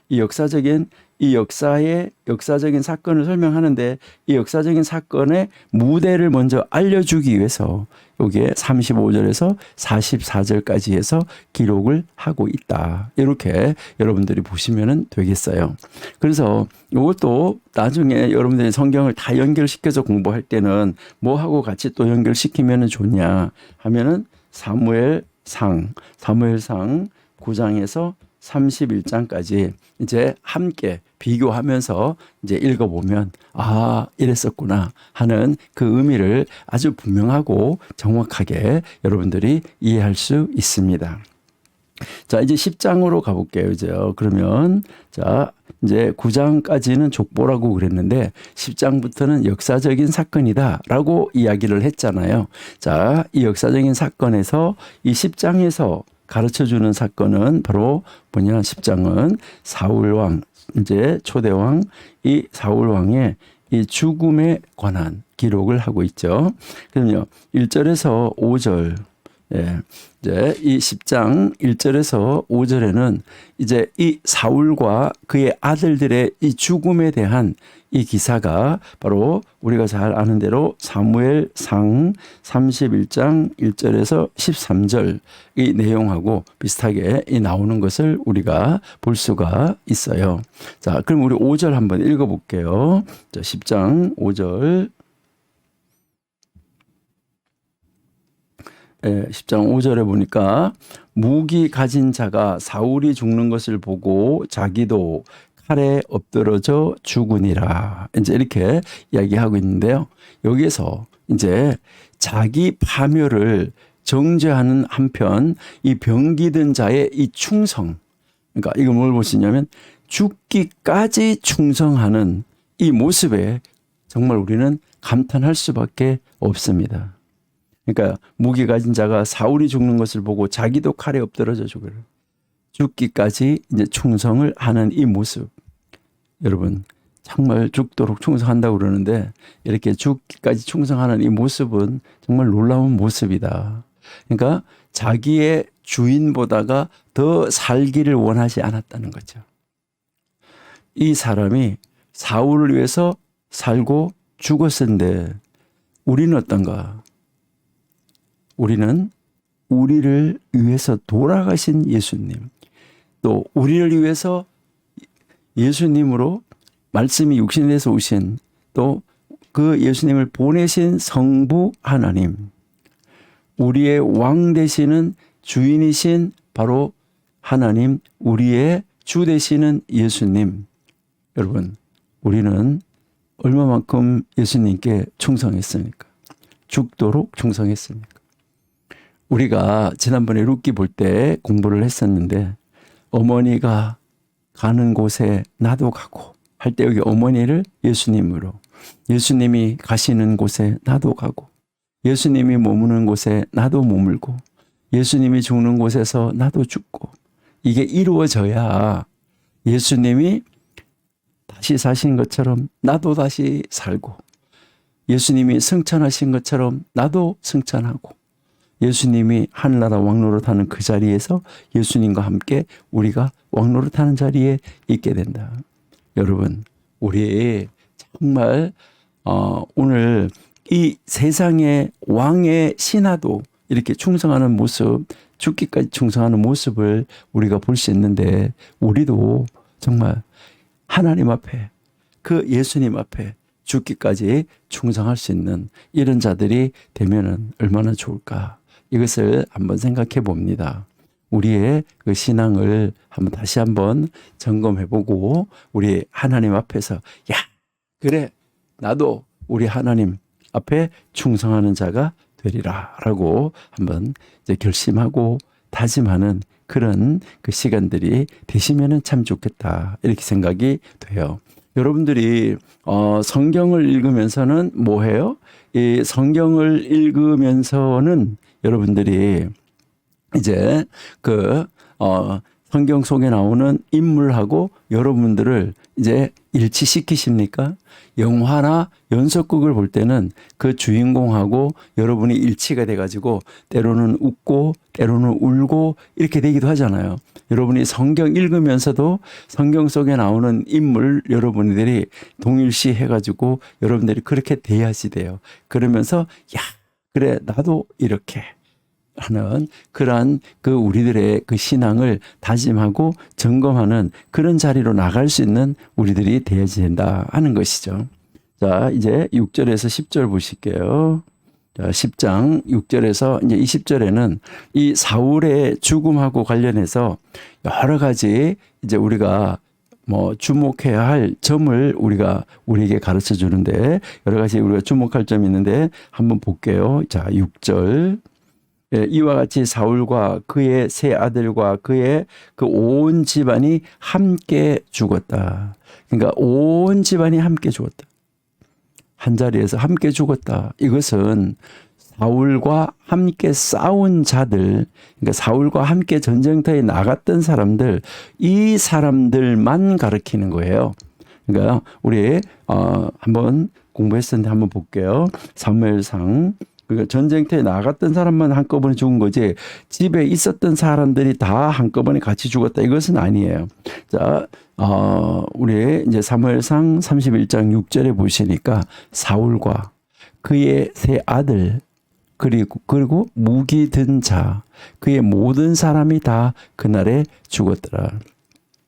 이 역사적인 사건을 설명하는데 이 역사적인 사건의 무대를 먼저 알려주기 위해서 여기에 35절에서 44절까지 해서 기록을 하고 있다. 이렇게 여러분들이 보시면 되겠어요. 그래서 이것도 나중에 여러분들이 성경을 다 연결시켜서 공부할 때는 뭐하고 같이 또 연결시키면 좋냐 하면은 사무엘상 9장에서 31장까지 이제 함께 비교하면서 이제 읽어보면 이랬었구나 하는 그 의미를 아주 분명하고 정확하게 여러분들이 이해할 수 있습니다. 자, 이제 10장으로 가볼게요. 이제요. 그러면 자, 이제 9장까지는 족보라고 그랬는데 10장부터는 역사적인 사건이다라고 이야기를 했잖아요. 자, 이 역사적인 사건에서 이 10장에서 가르쳐주는 사건은 바로 뭐냐? 10장은 사울왕, 이제 초대왕, 이 사울왕의 이 죽음에 관한 기록을 하고 있죠. 그럼요, 1절에서 5절, 이제 이 10장 1절에서 5절에는 이제 이 사울과 그의 아들들의 이 죽음에 대한 이 기사가 바로 우리가 잘 아는 대로 사무엘상 31장 1절에서 13절 이 내용하고 비슷하게 나오는 것을 우리가 볼 수가 있어요. 자, 그럼 우리 5절 한번 읽어볼게요. 자, 10장 5절. 10장 5절에 보니까 무기 가진 자가 사울이 죽는 것을 보고 자기도 칼에 엎드러져 죽으니라. 이제 이렇게 이야기하고 있는데요. 여기에서 이제 자기 파멸을 정죄하는 한편 이 병기든 자의 이 충성. 그러니까 이거 뭘 보시냐면 죽기까지 충성하는 이 모습에 정말 우리는 감탄할 수밖에 없습니다. 그러니까 무기 가진 자가 사울이 죽는 것을 보고 자기도 칼에 엎드러져 죽으라. 죽기까지 이제 충성을 하는 이 모습. 여러분, 정말 죽도록 충성한다고 그러는데 이렇게 죽기까지 충성하는 이 모습은 정말 놀라운 모습이다. 그러니까 자기의 주인보다가 더 살기를 원하지 않았다는 거죠. 이 사람이 사울을 위해서 살고 죽었는데 우리는 어떤가? 우리는 우리를 위해서 돌아가신 예수님, 또 우리를 위해서 예수님으로 말씀이 육신이 돼서 오신 또 그 예수님을 보내신 성부 하나님, 우리의 왕 되시는 주인이신 바로 하나님, 우리의 주 되시는 예수님. 여러분, 우리는 얼마만큼 예수님께 충성했습니까? 죽도록 충성했습니까? 우리가 지난번에 룻기 볼 때 공부를 했었는데 어머니가 가는 곳에 나도 가고 할 때 여기 어머니를 예수님으로, 예수님이 가시는 곳에 나도 가고, 예수님이 머무는 곳에 나도 머물고, 예수님이 죽는 곳에서 나도 죽고, 이게 이루어져야 예수님이 다시 사신 것처럼 나도 다시 살고, 예수님이 승천하신 것처럼 나도 승천하고, 예수님이 하늘나라 왕노릇하는 그 자리에서 예수님과 함께 우리가 왕노릇하는 자리에 있게 된다. 여러분, 우리 정말 오늘 이 세상의 왕의 신하도 이렇게 충성하는 모습, 죽기까지 충성하는 모습을 우리가 볼 수 있는데 우리도 정말 하나님 앞에, 그 예수님 앞에 죽기까지 충성할 수 있는 이런 자들이 되면은 얼마나 좋을까? 이것을 한번 생각해 봅니다. 우리의 그 신앙을 다시 한번 점검해 보고 우리 하나님 앞에서 그래, 나도 우리 하나님 앞에 충성하는 자가 되리라 라고 한번 이제 결심하고 다짐하는 그런 그 시간들이 되시면은 참 좋겠다, 이렇게 생각이 돼요. 여러분들이 성경을 읽으면서는 뭐 해요? 이 성경을 읽으면서는 여러분들이 이제 성경 속에 나오는 인물하고 여러분들을 이제 일치시키십니까? 영화나 연속극을 볼 때는 그 주인공하고 여러분이 일치가 돼가지고 때로는 웃고 때로는 울고 이렇게 되기도 하잖아요. 여러분이 성경 읽으면서도 성경 속에 나오는 인물 여러분들이 동일시 해가지고 여러분들이 그렇게 대하시대요. 그러면서 야 그래 나도 이렇게 하는 그러한 그 우리들의 그 신앙을 다짐하고 점검하는 그런 자리로 나갈 수 있는 우리들이 되어야 된다 하는 것이죠. 자, 이제 6절에서 10절 보실게요. 자, 10장 6절에서 이제 20절에는 이 사울의 죽음하고 관련해서 여러 가지 이제 우리가 뭐 주목해야 할 점을 우리에게 가르쳐 주는데 여러 가지 우리가 주목할 점이 있는데 한번 볼게요. 자, 6절. 이와 같이 사울과 그의 세 아들과 그의 그 온 집안이 함께 죽었다. 그러니까 온 집안이 함께 죽었다. 한 자리에서 함께 죽었다. 이것은 사울과 함께 싸운 자들, 그러니까 사울과 함께 전쟁터에 나갔던 사람들, 이 사람들만 가리키는 거예요. 그러니까 우리 한번 공부했었는데 한번 볼게요. 사무엘상. 그러니까 전쟁터에 나갔던 사람만 한꺼번에 죽은 거지 집에 있었던 사람들이 다 한꺼번에 같이 죽었다 이것은 아니에요. 자, 우리 이제 사무엘상 31장 6절에 보시니까 사울과 그의 세 아들 그리고 무기 든 자 그의 모든 사람이 다 그날에 죽었더라.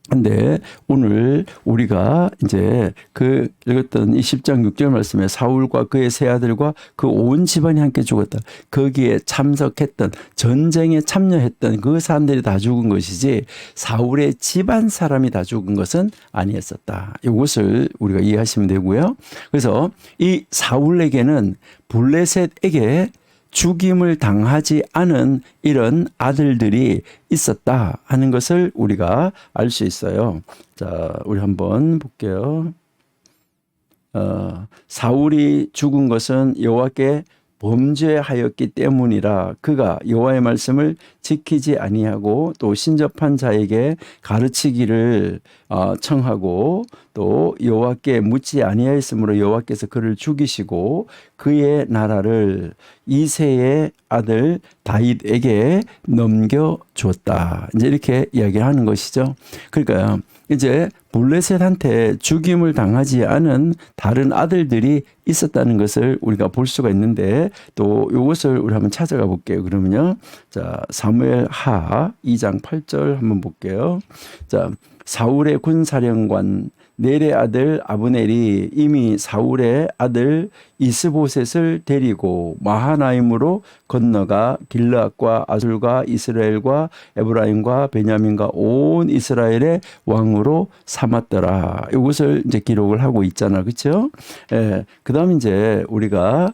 근데 오늘 우리가 이제 그 읽었던 이 10장 6절 말씀에 사울과 그의 세 아들과 그 온 집안이 함께 죽었다. 거기에 참석했던 전쟁에 참여했던 그 사람들이 다 죽은 것이지 사울의 집안 사람이 다 죽은 것은 아니었었다. 이것을 우리가 이해하시면 되고요. 그래서 이 사울에게는 블레셋에게 죽임을 당하지 않은 이런 아들들이 있었다 하는 것을 우리가 알 수 있어요. 자, 우리 한번 볼게요. 사울이 죽은 것은 여호와께 범죄하였기 때문이라 그가 여호와의 말씀을 지키지 아니하고 또 신접한 자에게 가르치기를 청하고 또 여호와께 묻지 아니하였으므로 여호와께서 그를 죽이시고 그의 나라를 이새의 아들 다윗에게 넘겨주었다. 이제 이렇게 이야기하는 것이죠. 그러니까 이제 블레셋한테 죽임을 당하지 않은 다른 아들들이 있었다는 것을 우리가 볼 수가 있는데 또 이것을 우리 한번 찾아가 볼게요. 그러면요. 자, 사무엘 하 2장 8절 한번 볼게요. 자, 사울의 군사령관 넬의 아들 아브넬이 이미 사울의 아들 이스보셋을 데리고 마하나임으로 건너가 길르앗과 아술과 이스라엘과 에브라임과 베냐민과 온 이스라엘의 왕으로 삼았더라. 이것을 이제 기록을 하고 있잖아, 그렇죠? 예. 그다음 이제 우리가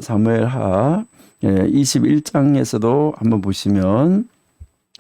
사무엘하 21장에서도 한번 보시면.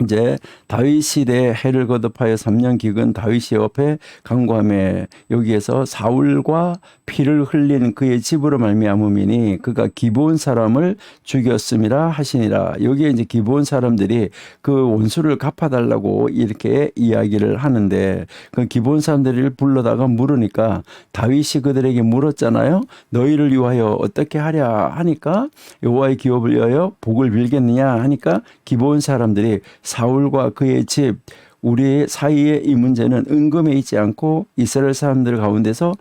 이제 다윗 시대에 해를 거듭하여 3년 기근 다윗이 옆에 간구하며 여기에서 사울과 피를 흘린 그의 집으로 말미암음이니 그가 기브온 사람을 죽였음이라 하시니라. 여기에 이제 기브온 사람들이 그 원수를 갚아달라고 이렇게 이야기를 하는데 그 기브온 사람들을 불러다가 물으니까 다윗이 그들에게 물었잖아요. 너희를 위하여 어떻게 하랴 하니까 여호와의 기업을 위하여 복을 빌겠느냐 하니까 기브온 사람들이 사울과 그의 집 우리 사이에 이 문제는 은금에 있지 않고 이스라엘 사람들 가운데서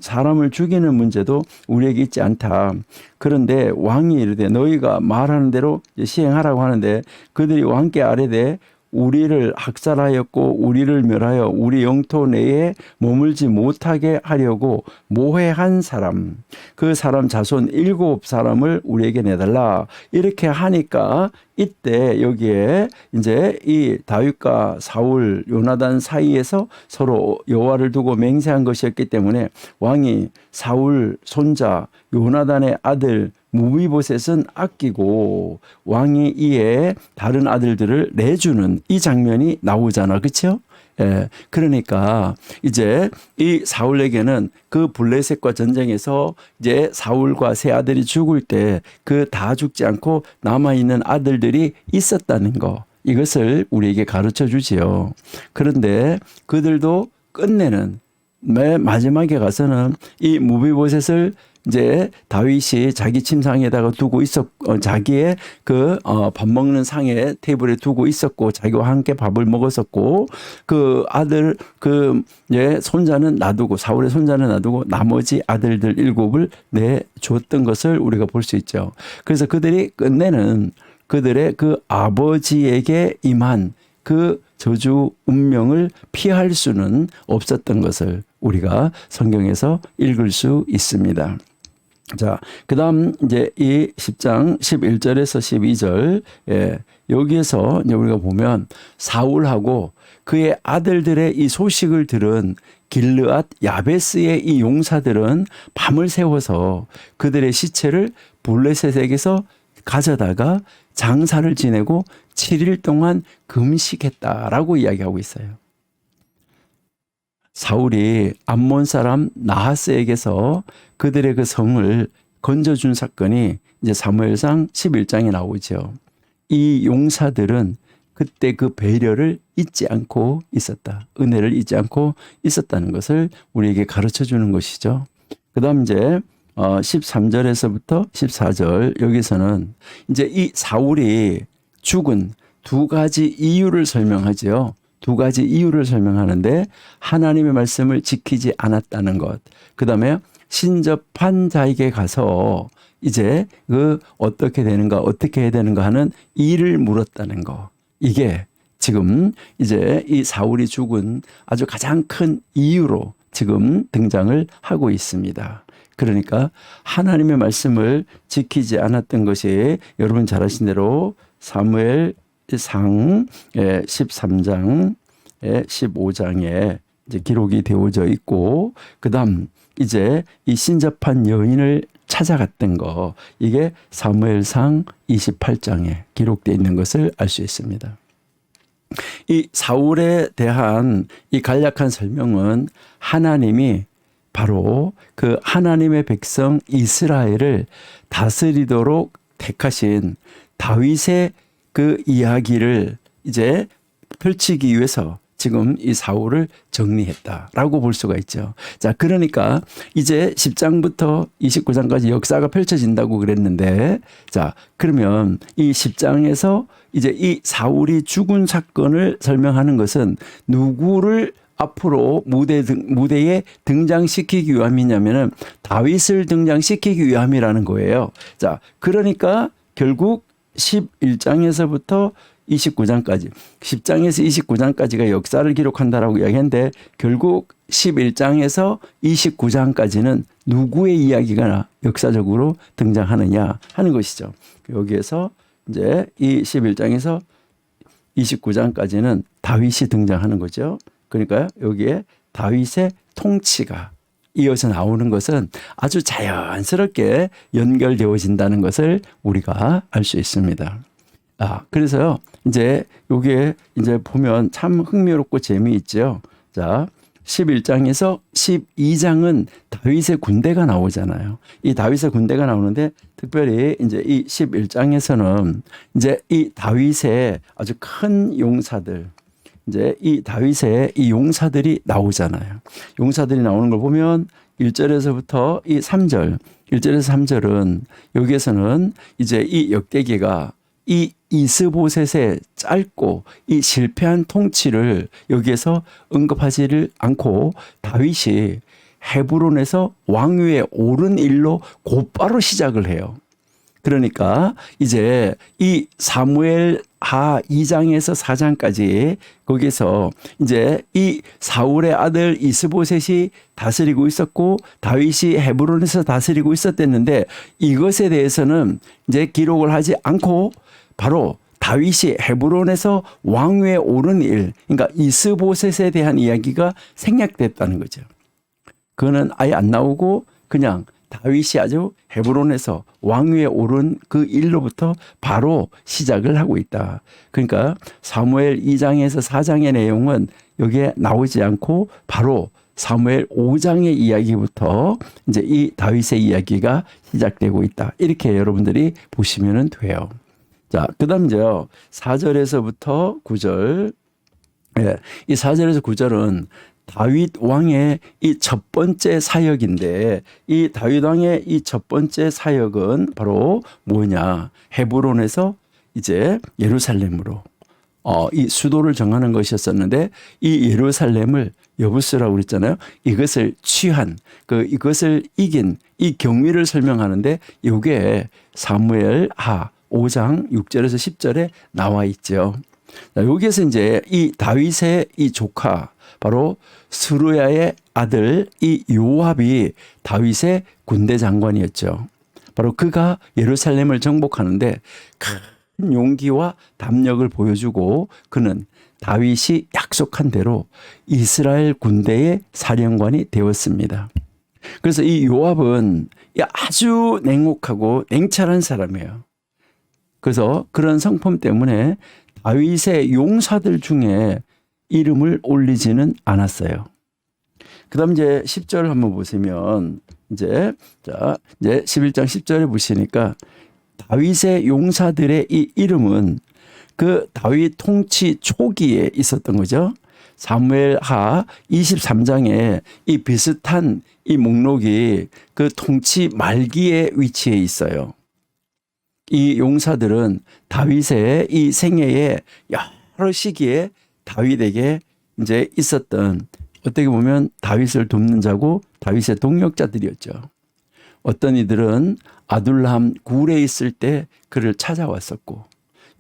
사람을 죽이는 문제도 우리에게 있지 않다. 그런데 왕이 이르되 너희가 말하는 대로 시행하라고 하는데 그들이 왕께 아뢰되 우리를 학살하였고 우리를 멸하여 우리 영토 내에 머물지 못하게 하려고 모해한 사람 그 사람 자손 7사람을 우리에게 내달라 이렇게 하니까 이때 여기에 이제 이 다윗과 사울 요나단 사이에서 서로 여호와를 두고 맹세한 것이었기 때문에 왕이 사울 손자 요나단의 아들 무비보셋은 아끼고 왕이 이에 다른 아들들을 내주는 이 장면이 나오잖아. 그렇죠? 예. 그러니까 이제 이 사울에게는 그 블레셋과 전쟁에서 이제 사울과 세 아들이 죽을 때 그 다 죽지 않고 남아있는 아들들이 있었다는 거. 이것을 우리에게 가르쳐 주지요. 그런데 그들도 끝내는 맨 마지막에 가서는 이 무비보셋을 이제 다윗이 자기 침상에다가 두고 자기의 밥 먹는 상에 테이블에 두고 있었고 자기와 함께 밥을 먹었었고 그 아들 손자는 놔두고 사울의 손자는 놔두고 나머지 아들들 7을 내줬던 것을 우리가 볼 수 있죠. 그래서 그들이 끝내는 그들의 그 아버지에게 임한 그 저주 운명을 피할 수는 없었던 것을 우리가 성경에서 읽을 수 있습니다. 자, 그 다음 이제 이 10장 11절에서 12절, 여기에서 이제 우리가 보면 사울하고 그의 아들들의 이 소식을 들은 길르앗 야베스의 이 용사들은 밤을 새워서 그들의 시체를 블레셋에게서 가져다가 장사를 지내고 7일 동안 금식했다라고 이야기하고 있어요. 사울이 암몬 사람 나하스에게서 그들의 그 성을 건져준 사건이 이제 사무엘상 11장에 나오죠. 이 용사들은 그때 그 배려를 잊지 않고 있었다. 은혜를 잊지 않고 있었다는 것을 우리에게 가르쳐 주는 것이죠. 그 다음 이제 13절에서부터 14절 여기서는 이제 이 사울이 죽은 두 가지 이유를 설명하죠. 두 가지 이유를 설명하는데 하나님의 말씀을 지키지 않았다는 것. 그 다음에 신접한 자에게 가서 이제 어떻게 되는가 어떻게 해야 되는가 하는 일을 물었다는 거. 이게 지금 이제 이 사울이 죽은 아주 가장 큰 이유로 지금 등장을 하고 있습니다. 그러니까 하나님의 말씀을 지키지 않았던 것이 여러분 잘 아신 대로 사무엘상 13장 15장에 이제 기록이 되어져 있고 그다음 이제 이 신접한 여인을 찾아갔던 거 이게 사무엘상 28장에 기록되어 있는 것을 알 수 있습니다. 이 사울에 대한 이 간략한 설명은 하나님이 바로 그 하나님의 백성 이스라엘을 다스리도록 택하신 다윗의 그 이야기를 이제 펼치기 위해서 지금 이 사울을 정리했다라고 볼 수가 있죠. 자, 그러니까 이제 10장부터 29장까지 역사가 펼쳐진다고 그랬는데 자, 그러면 이 10장에서 이제 이 사울이 죽은 사건을 설명하는 것은 누구를 앞으로 무대에 등장시키기 위함이냐면은 다윗을 등장시키기 위함이라는 거예요. 자, 그러니까 결국 11장에서부터 29장까지 10장에서 29장까지가 역사를 기록한다라고 이야기했는데 결국 11장에서 29장까지는 누구의 이야기가 역사적으로 등장하느냐 하는 것이죠. 여기에서 이제 이 11장에서 29장까지는 다윗이 등장하는 거죠. 그러니까 여기에 다윗의 통치가 이어서 나오는 것은 아주 자연스럽게 연결되어진다는 것을 우리가 알 수 있습니다. 그래서요, 이제 여기에 이제 보면 참 흥미롭고 재미있죠. 자, 11장에서 12장은 다윗의 군대가 나오잖아요. 이 다윗의 군대가 나오는데 특별히 이제 이 11장에서는 이제 이 다윗의 아주 큰 용사들, 이제 이 다윗의 이 용사들이 나오잖아요. 용사들이 나오는 걸 보면 1절에서부터 이 3절, 1절에서 3절은 여기에서는 이제 이 역대기가 이 이스보셋의 짧고 이 실패한 통치를 여기에서 언급하지를 않고 다윗이 헤브론에서 왕위에 오른 일로 곧바로 시작을 해요. 그러니까 이제 이 사무엘 하 2장에서 4장까지 거기서 이제 이 사울의 아들 이스보셋이 다스리고 있었고 다윗이 헤브론에서 다스리고 있었댔는데 이것에 대해서는 이제 기록을 하지 않고 바로 다윗이 헤브론에서 왕위에 오른 일, 그러니까 이스보셋에 대한 이야기가 생략됐다는 거죠. 그거는 아예 안 나오고 그냥 다윗이 아주 헤브론에서 왕위에 오른 그 일로부터 바로 시작을 하고 있다. 그러니까 사무엘 2장에서 4장의 내용은 여기에 나오지 않고 바로 사무엘 5장의 이야기부터 이제 이 다윗의 이야기가 시작되고 있다. 이렇게 여러분들이 보시면 돼요. 자, 그다음 이제요. 4절에서부터 9절. 예. 이 4절에서 9절은 다윗 왕의 이 첫 번째 사역인데, 이 다윗 왕의 이 첫 번째 사역은 바로 뭐냐? 헤브론에서 이제 예루살렘으로 이 수도를 정하는 것이었었는데, 이 예루살렘을 여부스라고 그랬잖아요. 이것을 취한, 이것을 이긴 이 경위를 설명하는데, 이게 사무엘 하 5장 6절에서 10절에 나와 있죠. 여기에서 이제 이 다윗의 이 조카, 바로 스루야의 아들 이 요압이 다윗의 군대 장관이었죠. 바로 그가 예루살렘을 정복하는데 큰 용기와 담력을 보여주고, 그는 다윗이 약속한 대로 이스라엘 군대의 사령관이 되었습니다. 그래서 이 요압은 아주 냉혹하고 냉철한 사람이에요. 그래서 그런 성품 때문에 다윗의 용사들 중에 이름을 올리지는 않았어요. 그다음 이제 10절 한번 보시면 이제 11장 10절에 보시니까 다윗의 용사들의 이 이름은 그 다윗 통치 초기에 있었던 거죠. 사무엘하 23장에 이 비슷한 이 목록이 그 통치 말기에 위치해 있어요. 이 용사들은 다윗의 이 생애의 여러 시기에 다윗에게 이제 있었던, 어떻게 보면 다윗을 돕는 자고 다윗의 동력자들이었죠. 어떤 이들은 아둘람 굴에 있을 때 그를 찾아왔었고,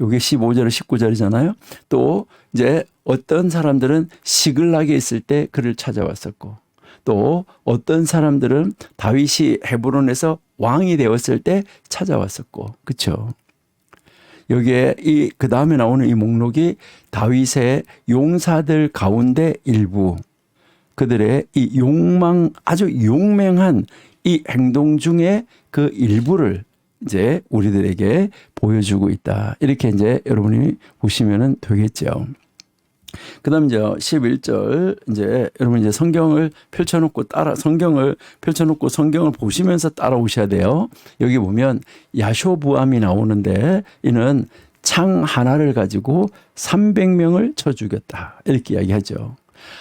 요게 15절 19절이잖아요. 또 이제 어떤 사람들은 시글락에 있을 때 그를 찾아왔었고, 또 어떤 사람들은 다윗이 헤브론에서 왕이 되었을 때 찾아왔었고, 그렇죠? 여기에 그 다음에 나오는 이 목록이 다윗의 용사들 가운데 일부, 그들의 이 아주 용맹한 이 행동 중에 그 일부를 이제 우리들에게 보여주고 있다. 이렇게 이제 여러분이 보시면 되겠죠. 그 다음 이제 11절, 이제 여러분 이제 성경을 펼쳐놓고 성경을 보시면서 따라오셔야 돼요. 여기 보면 야쇼부암이 나오는데, 이는 창 하나를 가지고 300명을 쳐 죽였다. 이렇게 이야기하죠.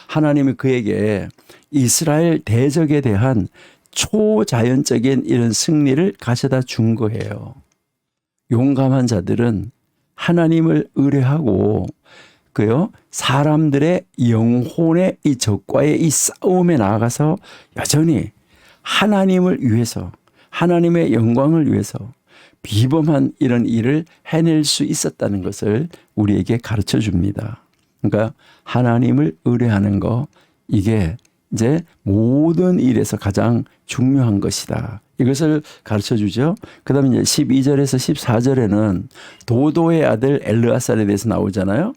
하나님이 그에게 이스라엘 대적에 대한 초자연적인 이런 승리를 가져다 준 거예요. 용감한 자들은 하나님을 의뢰하고 사람들의 영혼의 이 적과의 이 싸움에 나아가서 여전히 하나님을 위해서, 하나님의 영광을 위해서 비범한 이런 일을 해낼 수 있었다는 것을 우리에게 가르쳐 줍니다. 그러니까 하나님을 의뢰하는 거, 이게 이제 모든 일에서 가장 중요한 것이다. 이것을 가르쳐 주죠. 그 다음에 이제 12절에서 14절에는 도도의 아들 엘르아살에 대해서 나오잖아요.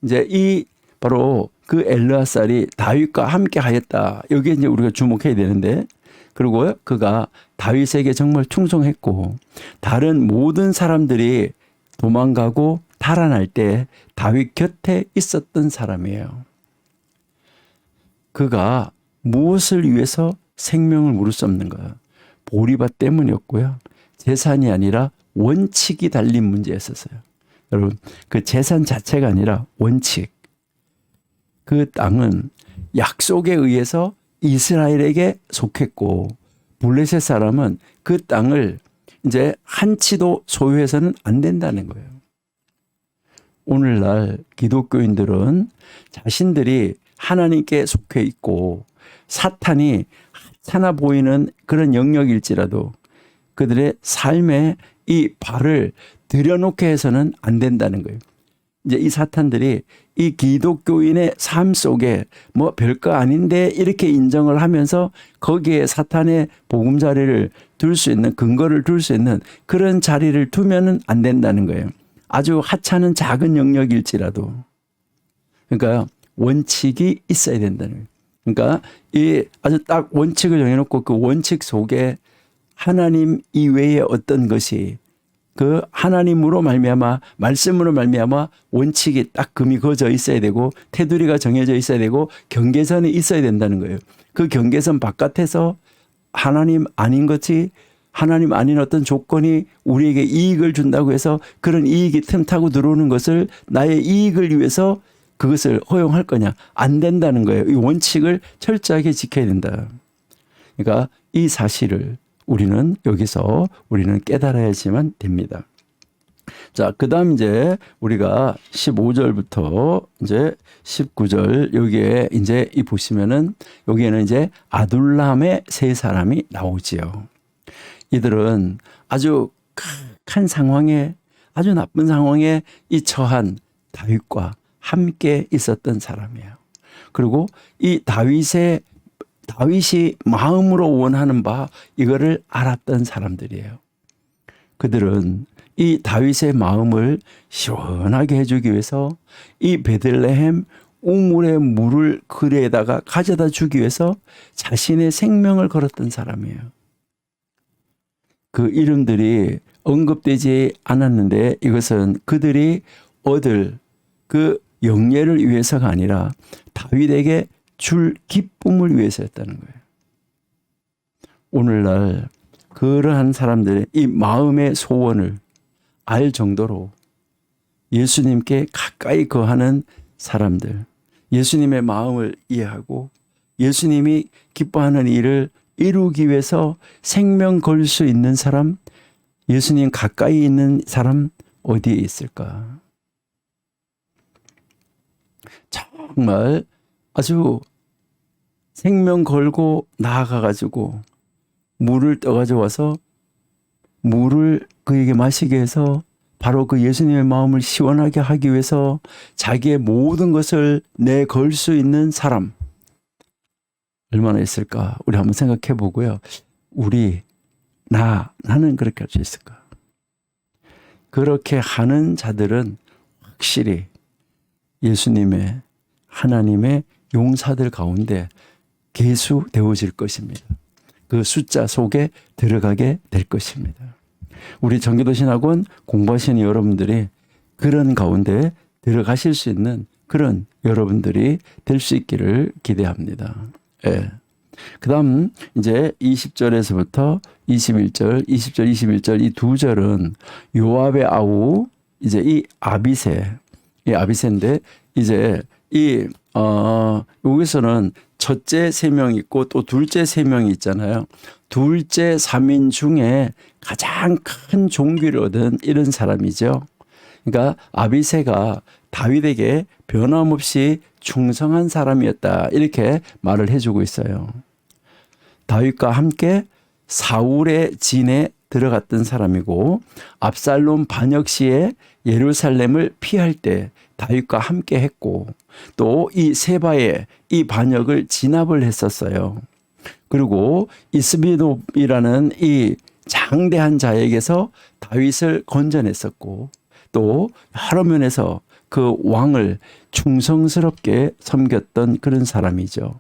이제 바로 그 엘르아살이 다윗과 함께 하였다. 여기에 이제 우리가 주목해야 되는데, 그리고 그가 다윗에게 정말 충성했고, 다른 모든 사람들이 도망가고 달아날 때 다윗 곁에 있었던 사람이에요. 그가 무엇을 위해서 생명을 무릅쓰는가? 보리밭 때문이었고요. 재산이 아니라 원칙이 달린 문제였었어요. 여러분, 그 재산 자체가 아니라 원칙. 그 땅은 약속에 의해서 이스라엘에게 속했고, 블레셋 사람은 그 땅을 이제 한 치도 소유해서는 안 된다는 거예요. 오늘날 기독교인들은 자신들이 하나님께 속해 있고 사탄이 하찮아 보이는 그런 영역일지라도 그들의 삶에 이 발을 들여놓게 해서는 안 된다는 거예요. 이제 이 사탄들이 이 기독교인의 삶 속에 뭐 별거 아닌데 이렇게 인정을 하면서 거기에 사탄의 보금자리를 둘 수 있는, 근거를 둘 수 있는 그런 자리를 두면은 안 된다는 거예요. 아주 하찮은 작은 영역일지라도. 그러니까 원칙이 있어야 된다는 거예요. 그러니까 이 아주 딱 원칙을 정해놓고 그 원칙 속에 하나님 이외의 어떤 것이, 그 하나님으로 말미암아, 말씀으로 말미암아 원칙이 딱 금이 그어져 있어야 되고, 테두리가 정해져 있어야 되고, 경계선이 있어야 된다는 거예요. 그 경계선 바깥에서 하나님 아닌 것이 하나님 아닌 어떤 조건이 우리에게 이익을 준다고 해서 그런 이익이 틈타고 들어오는 것을 나의 이익을 위해서 그것을 허용할 거냐? 안 된다는 거예요. 이 원칙을 철저하게 지켜야 된다. 그러니까 이 사실을 우리는 여기서 우리는 깨달아야지만 됩니다. 자, 그다음 이제 우리가 15절부터 이제 19절 여기에 이제 이 보시면은 여기에는 이제 아둘람의 세 사람이 나오지요. 이들은 아주 큰 상황에 아주 나쁜 상황에 이 처한 다윗과 함께 있었던 사람이에요. 그리고 이 다윗이 마음으로 원하는 바 이거를 알았던 사람들이에요. 그들은 이 다윗의 마음을 시원하게 해주기 위해서 이 베들레헴 우물의 물을 그에다가 가져다 주기 위해서 자신의 생명을 걸었던 사람이에요. 그 이름들이 언급되지 않았는데 이것은 그들이 얻을 그 영예를 위해서가 아니라 다윗에게 줄 기쁨을 위해서였다는 거예요. 오늘날 그러한 사람들의 이 마음의 소원을 알 정도로 예수님께 가까이 거하는 사람들, 예수님의 마음을 이해하고 예수님이 기뻐하는 일을 이루기 위해서 생명 걸 수 있는 사람, 예수님 가까이 있는 사람 어디에 있을까? 정말 아주 생명 걸고 나아가가지고 물을 떠가지고 와서 물을 그에게 마시게 해서 바로 그 예수님의 마음을 시원하게 하기 위해서 자기의 모든 것을 내걸 수 있는 사람 얼마나 있을까? 우리 한번 생각해 보고요. 나는 그렇게 할 수 있을까? 그렇게 하는 자들은 확실히 예수님의 하나님의 용사들 가운데 계수되어질 것입니다. 그 숫자 속에 들어가게 될 것입니다. 우리 정기도신학원 공부하시는 여러분들이 그런 가운데 들어가실 수 있는 그런 여러분들이 될 수 있기를 기대합니다. 예. 그 다음 이제 20절에서부터 21절, 20절, 21절 이 두 절은 요압의 아우 이제 이 아비새인데 이제 여기서는 첫째 3명 있고 또 둘째 3명이 있잖아요. 둘째 3인 중에 가장 큰 종기를 얻은 이런 사람이죠. 그러니까 아비새가 다윗에게 변함없이 충성한 사람이었다. 이렇게 말을 해주고 있어요. 다윗과 함께 사울의 진에 들어갔던 사람이고 압살롬 반역 시에 예루살렘을 피할 때 다윗과 함께 했고 또 이 세바의 이 반역을 진압을 했었어요. 그리고 이스비놉이라는 이 장대한 자에게서 다윗을 건져냈었고 또 여러 면에서 그 왕을 충성스럽게 섬겼던 그런 사람이죠.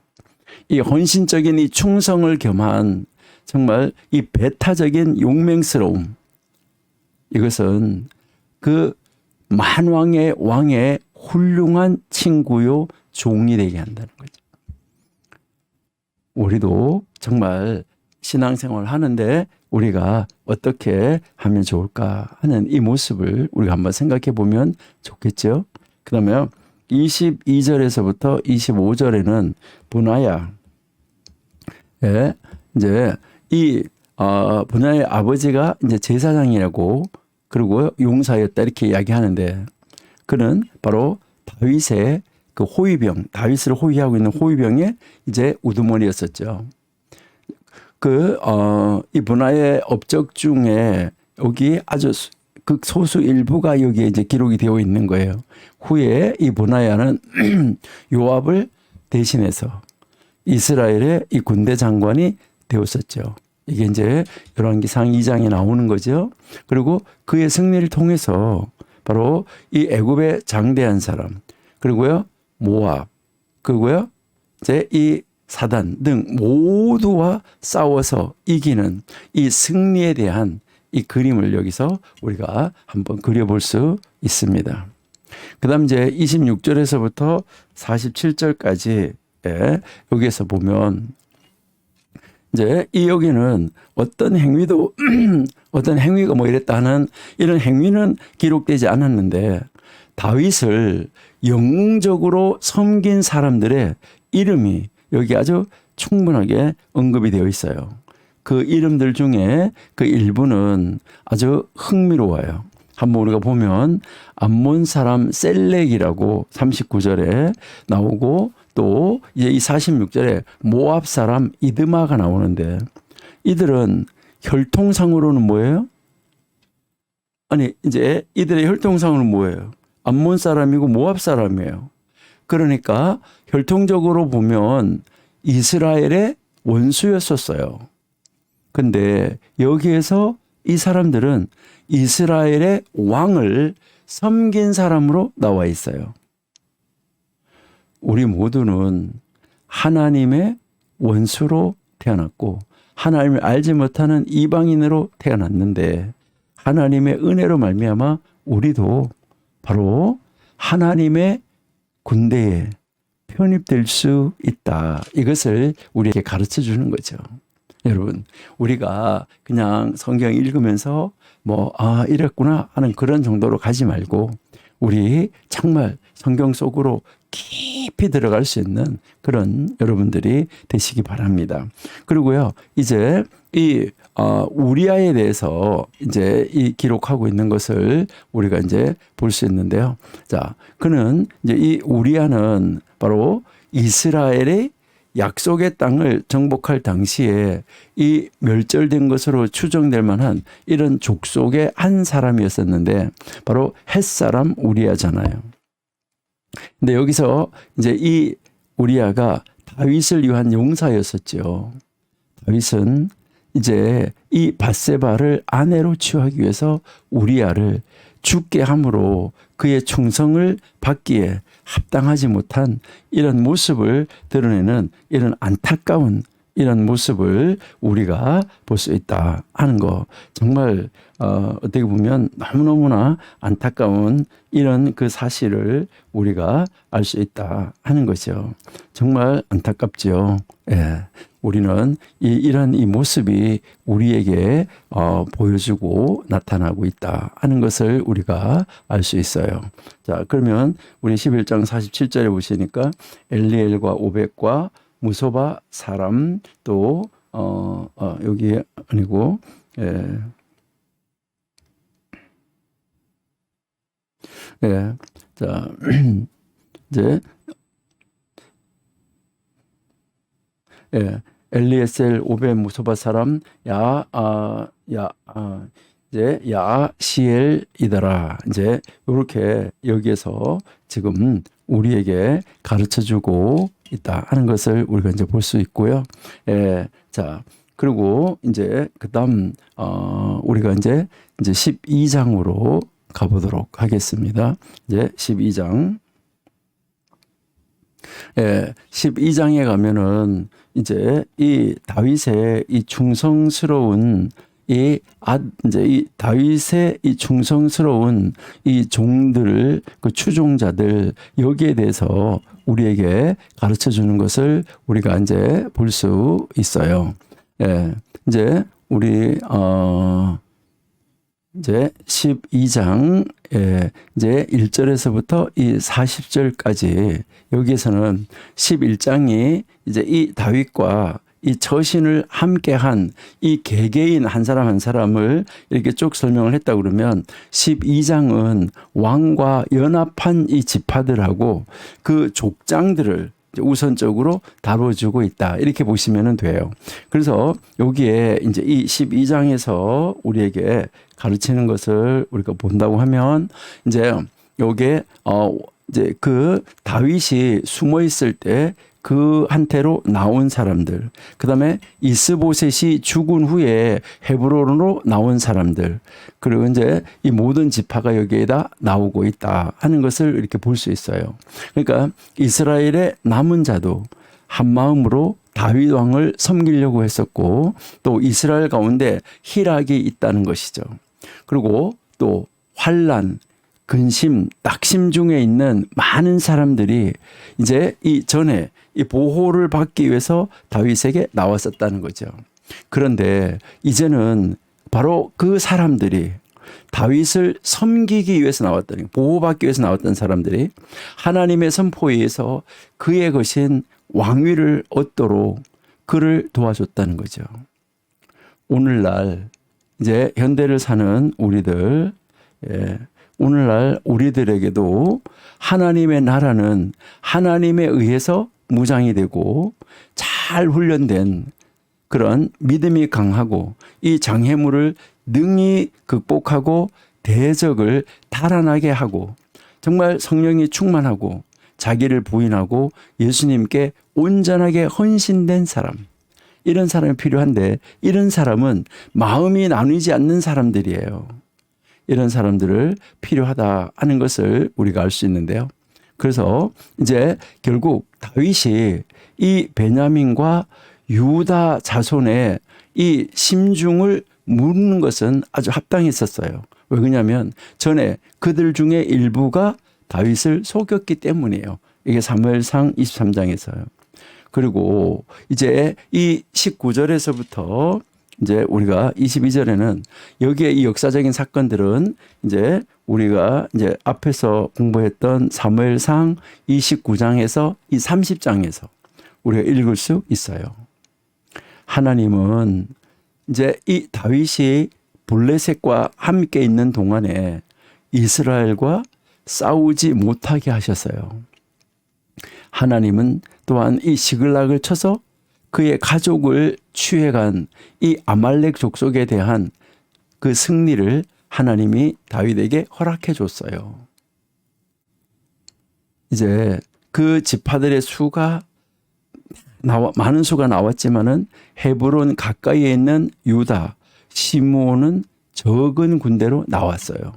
이 헌신적인 이 충성을 겸한 정말 이 배타적인 용맹스러움, 이것은 그 만왕의 왕의 훌륭한 친구요 종이 되게 한다는 거죠. 우리도 정말 신앙생활을 하는데 우리가 어떻게 하면 좋을까 하는 이 모습을 우리가 한번 생각해 보면 좋겠죠. 그 다음에 22절에서부터 25절에는 분하야, 이제 이 분하의 아버지가 이제 제사장이라고 그리고 용사였다 이렇게 이야기하는데 그는 바로 다윗의 그 호위병, 다윗을 호위하고 있는 호위병의 이제 우두머리였었죠. 이 분하의 업적 중에 여기 아주 극소수 일부가 여기에 이제 기록이 되어 있는 거예요. 후에 이 분하야는 요압을 대신해서 이스라엘의 이 군대 장관이 되었었죠. 이게 이제 열왕기상 2장에 나오는 거죠. 그리고 그의 승리를 통해서 바로 이 애굽의 장대한 사람, 그리고요 모압, 그리고요 이제 이 사단 등 모두와 싸워서 이기는 이 승리에 대한 이 그림을 여기서 우리가 한번 그려볼 수 있습니다. 그 다음 이제 26절에서부터 47절까지 여기에서 보면 이제 이 여기는 어떤 행위도 어떤 행위가 뭐 이랬다는 이런 행위는 기록되지 않았는데 다윗을 영웅적으로 섬긴 사람들의 이름이 여기 아주 충분하게 언급이 되어 있어요. 그 이름들 중에 그 일부는 아주 흥미로워요. 한번 우리가 보면 암몬 사람 셀렉이라고 39절에 나오고 또 이제 이 46절에 모압 사람 이드마가 나오는데 이들은 혈통상으로는 뭐예요? 아니 이제 이들의 혈통상으로는 뭐예요? 암몬 사람이고 모압 사람이에요. 그러니까 혈통적으로 보면 이스라엘의 원수였었어요. 근데 여기에서 이 사람들은 이스라엘의 왕을 섬긴 사람으로 나와 있어요. 우리 모두는 하나님의 원수로 태어났고 하나님을 알지 못하는 이방인으로 태어났는데 하나님의 은혜로 말미암아 우리도 바로 하나님의 군대에 편입될 수 있다. 이것을 우리에게 가르쳐 주는 거죠. 여러분, 우리가 그냥 성경 읽으면서 이랬구나 하는 그런 정도로 가지 말고 우리 정말 성경 속으로 깊이 들어갈 수 있는 그런 여러분들이 되시기 바랍니다. 그리고요, 이제 이 우리아에 대해서 이제 이 기록하고 있는 것을 우리가 이제 볼 수 있는데요. 자, 그는 이제 이 우리아는 바로 이스라엘의 약속의 땅을 정복할 당시에 이 멸절된 것으로 추정될 만한 이런 족속의 한 사람이었었는데 바로 헷사람 우리아잖아요. 근데 여기서 이제 이 우리아가 다윗을 위한 용사였었죠. 다윗은 이제 이 밧세바를 아내로 취하기 위해서 우리아를 죽게 함으로 그의 충성을 받기에 합당하지 못한 이런 모습을 드러내는 이런 안타까운 이런 모습을 우리가 볼 수 있다 하는 거 정말 어떻게 보면 너무너무나 안타까운 이런 그 사실을 우리가 알 수 있다 하는 거죠. 정말 안타깝죠. 예. 우리는 이런 이 모습이 우리에게 보여주고 나타나고 있다 하는 것을 우리가 알 수 있어요. 자, 그러면 우리 11장 47절에 보시니까 엘리엘과 오벳과 무소바 사람 또 여기 아니고 자 이제 엘리에셀 오벳 무소바 사람 이제 야시엘이더라. 이제 이렇게 여기에서 지금 우리에게 가르쳐 주고 있다 하는 것을 우리가 이제 볼 수 있고요. 자, 그리고 이제 그다음 우리가 이제 12장으로 가보도록 하겠습니다. 이제 12장. 12장에 가면은 이제 이 다윗의 이 충성스러운 이제 이 다윗의 이 충성스러운 이 종들, 그 추종자들 여기에 대해서 우리에게 가르쳐 주는 것을 우리가 이제 볼 수 있어요. 이제 우리 이제 12장 이제 1절에서부터 이 40절까지 여기에서는 11장이 이제 이 다윗과 이 처신을 함께한 이 개개인 한 사람 한 사람을 이렇게 쭉 설명을 했다 그러면 12장은 왕과 연합한 이 지파들하고 그 족장들을 우선적으로 다뤄주고 있다. 이렇게 보시면 돼요. 그래서 여기에 이제 이 12장에서 우리에게 가르치는 것을 우리가 본다고 하면 이제 요게 이제 그 다윗이 숨어 있을 때 그 한테로 나온 사람들, 그 다음에 이스보셋이 죽은 후에 헤브론으로 나온 사람들, 그리고 이제 이 모든 지파가 여기에다 나오고 있다 하는 것을 이렇게 볼 수 있어요. 그러니까 이스라엘의 남은 자도 한 마음으로 다윗 왕을 섬기려고 했었고 또 이스라엘 가운데 희락이 있다는 것이죠. 그리고 또 환난, 근심, 낙심 중에 있는 많은 사람들이 이제 이 전에 이 보호를 받기 위해서 다윗에게 나왔었다는 거죠. 그런데 이제는 바로 그 사람들이 다윗을 섬기기 위해서 나왔더니 보호받기 위해서 나왔던 사람들이 하나님의 선포에 의해서 그의 것인 왕위를 얻도록 그를 도와줬다는 거죠. 오늘날 이제 현대를 사는 우리들, 오늘날 우리들에게도 하나님의 나라는 하나님에 의해서 무장이 되고 잘 훈련된 그런 믿음이 강하고 이 장애물을 능히 극복하고 대적을 달아나게 하고 정말 성령이 충만하고 자기를 부인하고 예수님께 온전하게 헌신된 사람, 이런 사람이 필요한데 이런 사람은 마음이 나뉘지 않는 사람들이에요. 이런 사람들을 필요하다 하는 것을 우리가 알 수 있는데요. 그래서 이제 결국 다윗이 이 베냐민과 유다 자손의 이 심중을 묻는 것은 아주 합당했었어요. 왜 그러냐면 전에 그들 중에 일부가 다윗을 속였기 때문이에요. 이게 사무엘상 23장에서요. 그리고 이제 이 19절에서부터 이제 우리가 22절에는 여기에 이 역사적인 사건들은 이제 우리가 이제 앞에서 공부했던 사무엘상 29장에서 이 30장에서 우리가 읽을 수 있어요. 하나님은 이제 이 다윗이 블레셋과 함께 있는 동안에 이스라엘과 싸우지 못하게 하셨어요. 하나님은 또한 이 시글락을 쳐서 그의 가족을 취해간 이 아말렉 족속에 대한 그 승리를 하나님이 다윗에게 허락해 줬어요. 이제 그 지파들의 수가 많은 수가 나왔지만은 헤브론 가까이에 있는 유다, 시므온은 적은 군대로 나왔어요.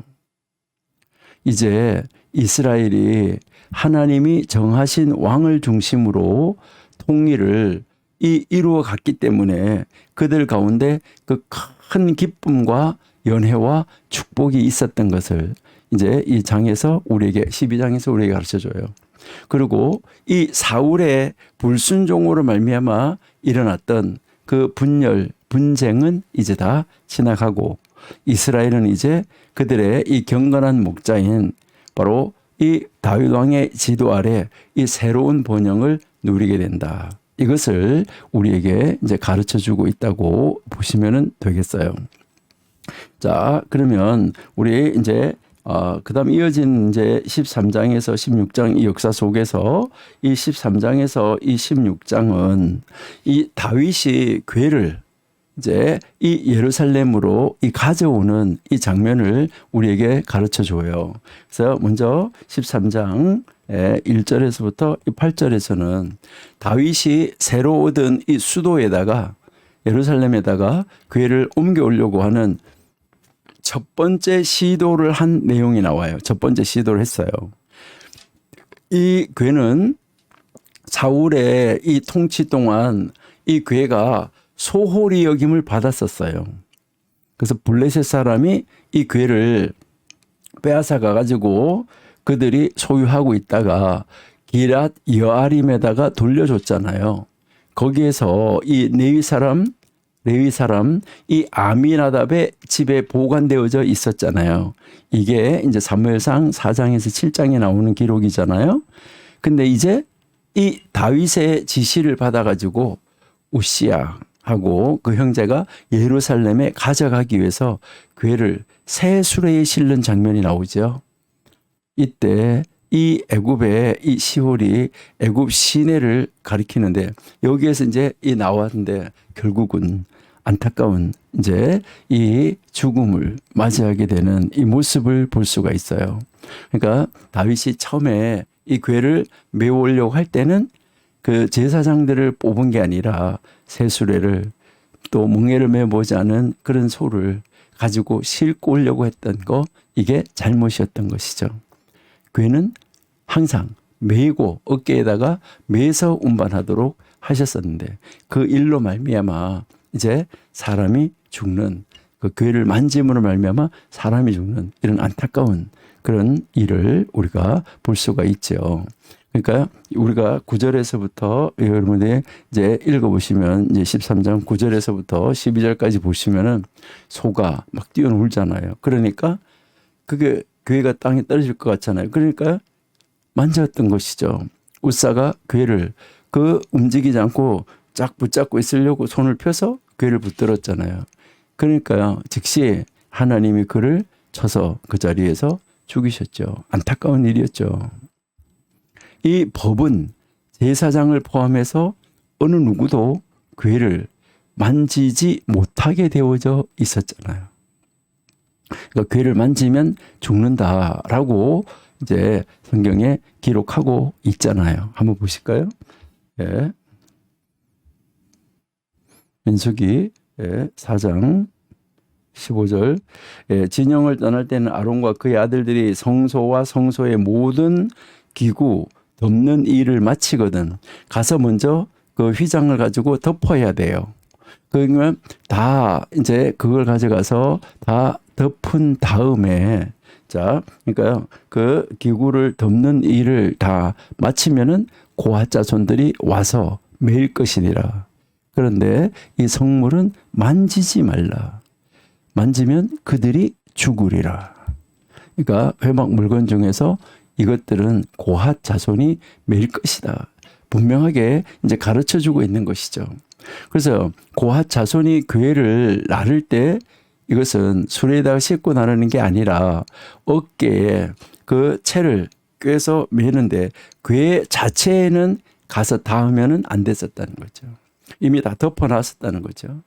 이제 이스라엘이 하나님이 정하신 왕을 중심으로 통일을 이루어 갔기 때문에 그들 가운데 그 큰 기쁨과 연회와 축복이 있었던 것을 이제 이 장에서 우리에게 12장에서 우리에게 가르쳐줘요. 그리고 이 사울의 불순종으로 말미암아 일어났던 그 분열, 분쟁은 이제 다 지나가고 이스라엘은 이제 그들의 이 경건한 목자인 바로 이 다윗 왕의 지도 아래 이 새로운 번영을 누리게 된다. 이것을 우리에게 이제 가르쳐 주고 있다고 보시면 되겠어요. 자, 그러면 우리 이제 그다음 이어진 이제 13장에서 16장 이 역사 속에서 이 13장에서 이 16장은 이 다윗이 괴를 이제 이 예루살렘으로 이 가져오는 이 장면을 우리에게 가르쳐 줘요. 그래서 먼저 13장 1절에서부터 8절에서는 다윗이 새로 얻은 이 수도에다가 예루살렘에다가 괴를 옮겨오려고 하는 첫 번째 시도를 한 내용이 나와요. 첫 번째 시도를 했어요. 이 괴는 사울의 이 통치 동안 이 괴가 소홀히 여김을 받았었어요. 그래서 블레셋 사람이 이 괴를 빼앗아 가가지고 그들이 소유하고 있다가 기랏 여아림에다가 돌려줬잖아요. 거기에서 이 레위 사람 이 아미나답의 집에 보관되어져 있었잖아요. 이게 이제 사무엘상 4장에서 7장에 나오는 기록이잖아요. 근데 이제 이 다윗의 지시를 받아가지고 우시야하고 그 형제가 예루살렘에 가져가기 위해서 괴를 새 수레에 실는 장면이 나오죠. 이때 이 애굽의 이 시홀이 애굽 시내를 가리키는데 여기에서 이제 이 나왔는데 결국은 안타까운 이제 이 죽음을 맞이하게 되는 이 모습을 볼 수가 있어요. 그러니까 다윗이 처음에 이 괴를 메우려고 할 때는 그 제사장들을 뽑은 게 아니라 새 수레를 또 멍에를 메보지 않은 그런 소를 가지고 싣고 오려고 했던 거, 이게 잘못이었던 것이죠. 괴는 항상 메고 어깨에다가 매서 운반하도록 하셨었는데 그 일로 말미암아 이제 사람이 죽는, 그 괴를 만짐으로 말미암아 사람이 죽는 이런 안타까운 그런 일을 우리가 볼 수가 있죠. 그러니까 우리가 9절에서부터 여러분들이 이제 읽어보시면 이제 13장 9절에서부터 12절까지 보시면은 소가 막 뛰어놀잖아요. 그러니까 그게 괴가 땅에 떨어질 것 같잖아요. 그러니까 만졌던 것이죠. 우사가 괴를 그 움직이지 않고 쫙 붙잡고 있으려고 손을 펴서 괴를 붙들었잖아요. 그러니까요. 즉시 하나님이 그를 쳐서 그 자리에서 죽이셨죠. 안타까운 일이었죠. 이 법은 제사장을 포함해서 어느 누구도 괴를 만지지 못하게 되어져 있었잖아요. 그러니까 괴를 만지면 죽는다라고 이제 성경에 기록하고 있잖아요. 한번 보실까요? 예. 민수기 4장 15절. 예, 진영을 떠날 때는 아론과 그의 아들들이 성소와 성소의 모든 기구 덮는 일을 마치거든 가서 먼저 그 휘장을 가지고 덮어야 돼요. 그러면 다 이제 그걸 가져가서 다 덮은 다음에 자, 그러니까 그 기구를 덮는 일을 다 마치면은 고핫 자손들이 와서 매일 것이니라. 그런데 이 성물은 만지지 말라. 만지면 그들이 죽으리라. 그러니까 회막 물건 중에서 이것들은 고핫 자손이 매일 것이다. 분명하게 이제 가르쳐 주고 있는 것이죠. 그래서 고핫 자손이 괴를 나를 때 이것은 수레에다가 싣고 나르는 게 아니라 어깨에 그 채를 꿰서 매는데 괴 자체에는 가서 닿으면은 안 됐었다는 거죠. 이미 다 덮어놨었다는 거죠.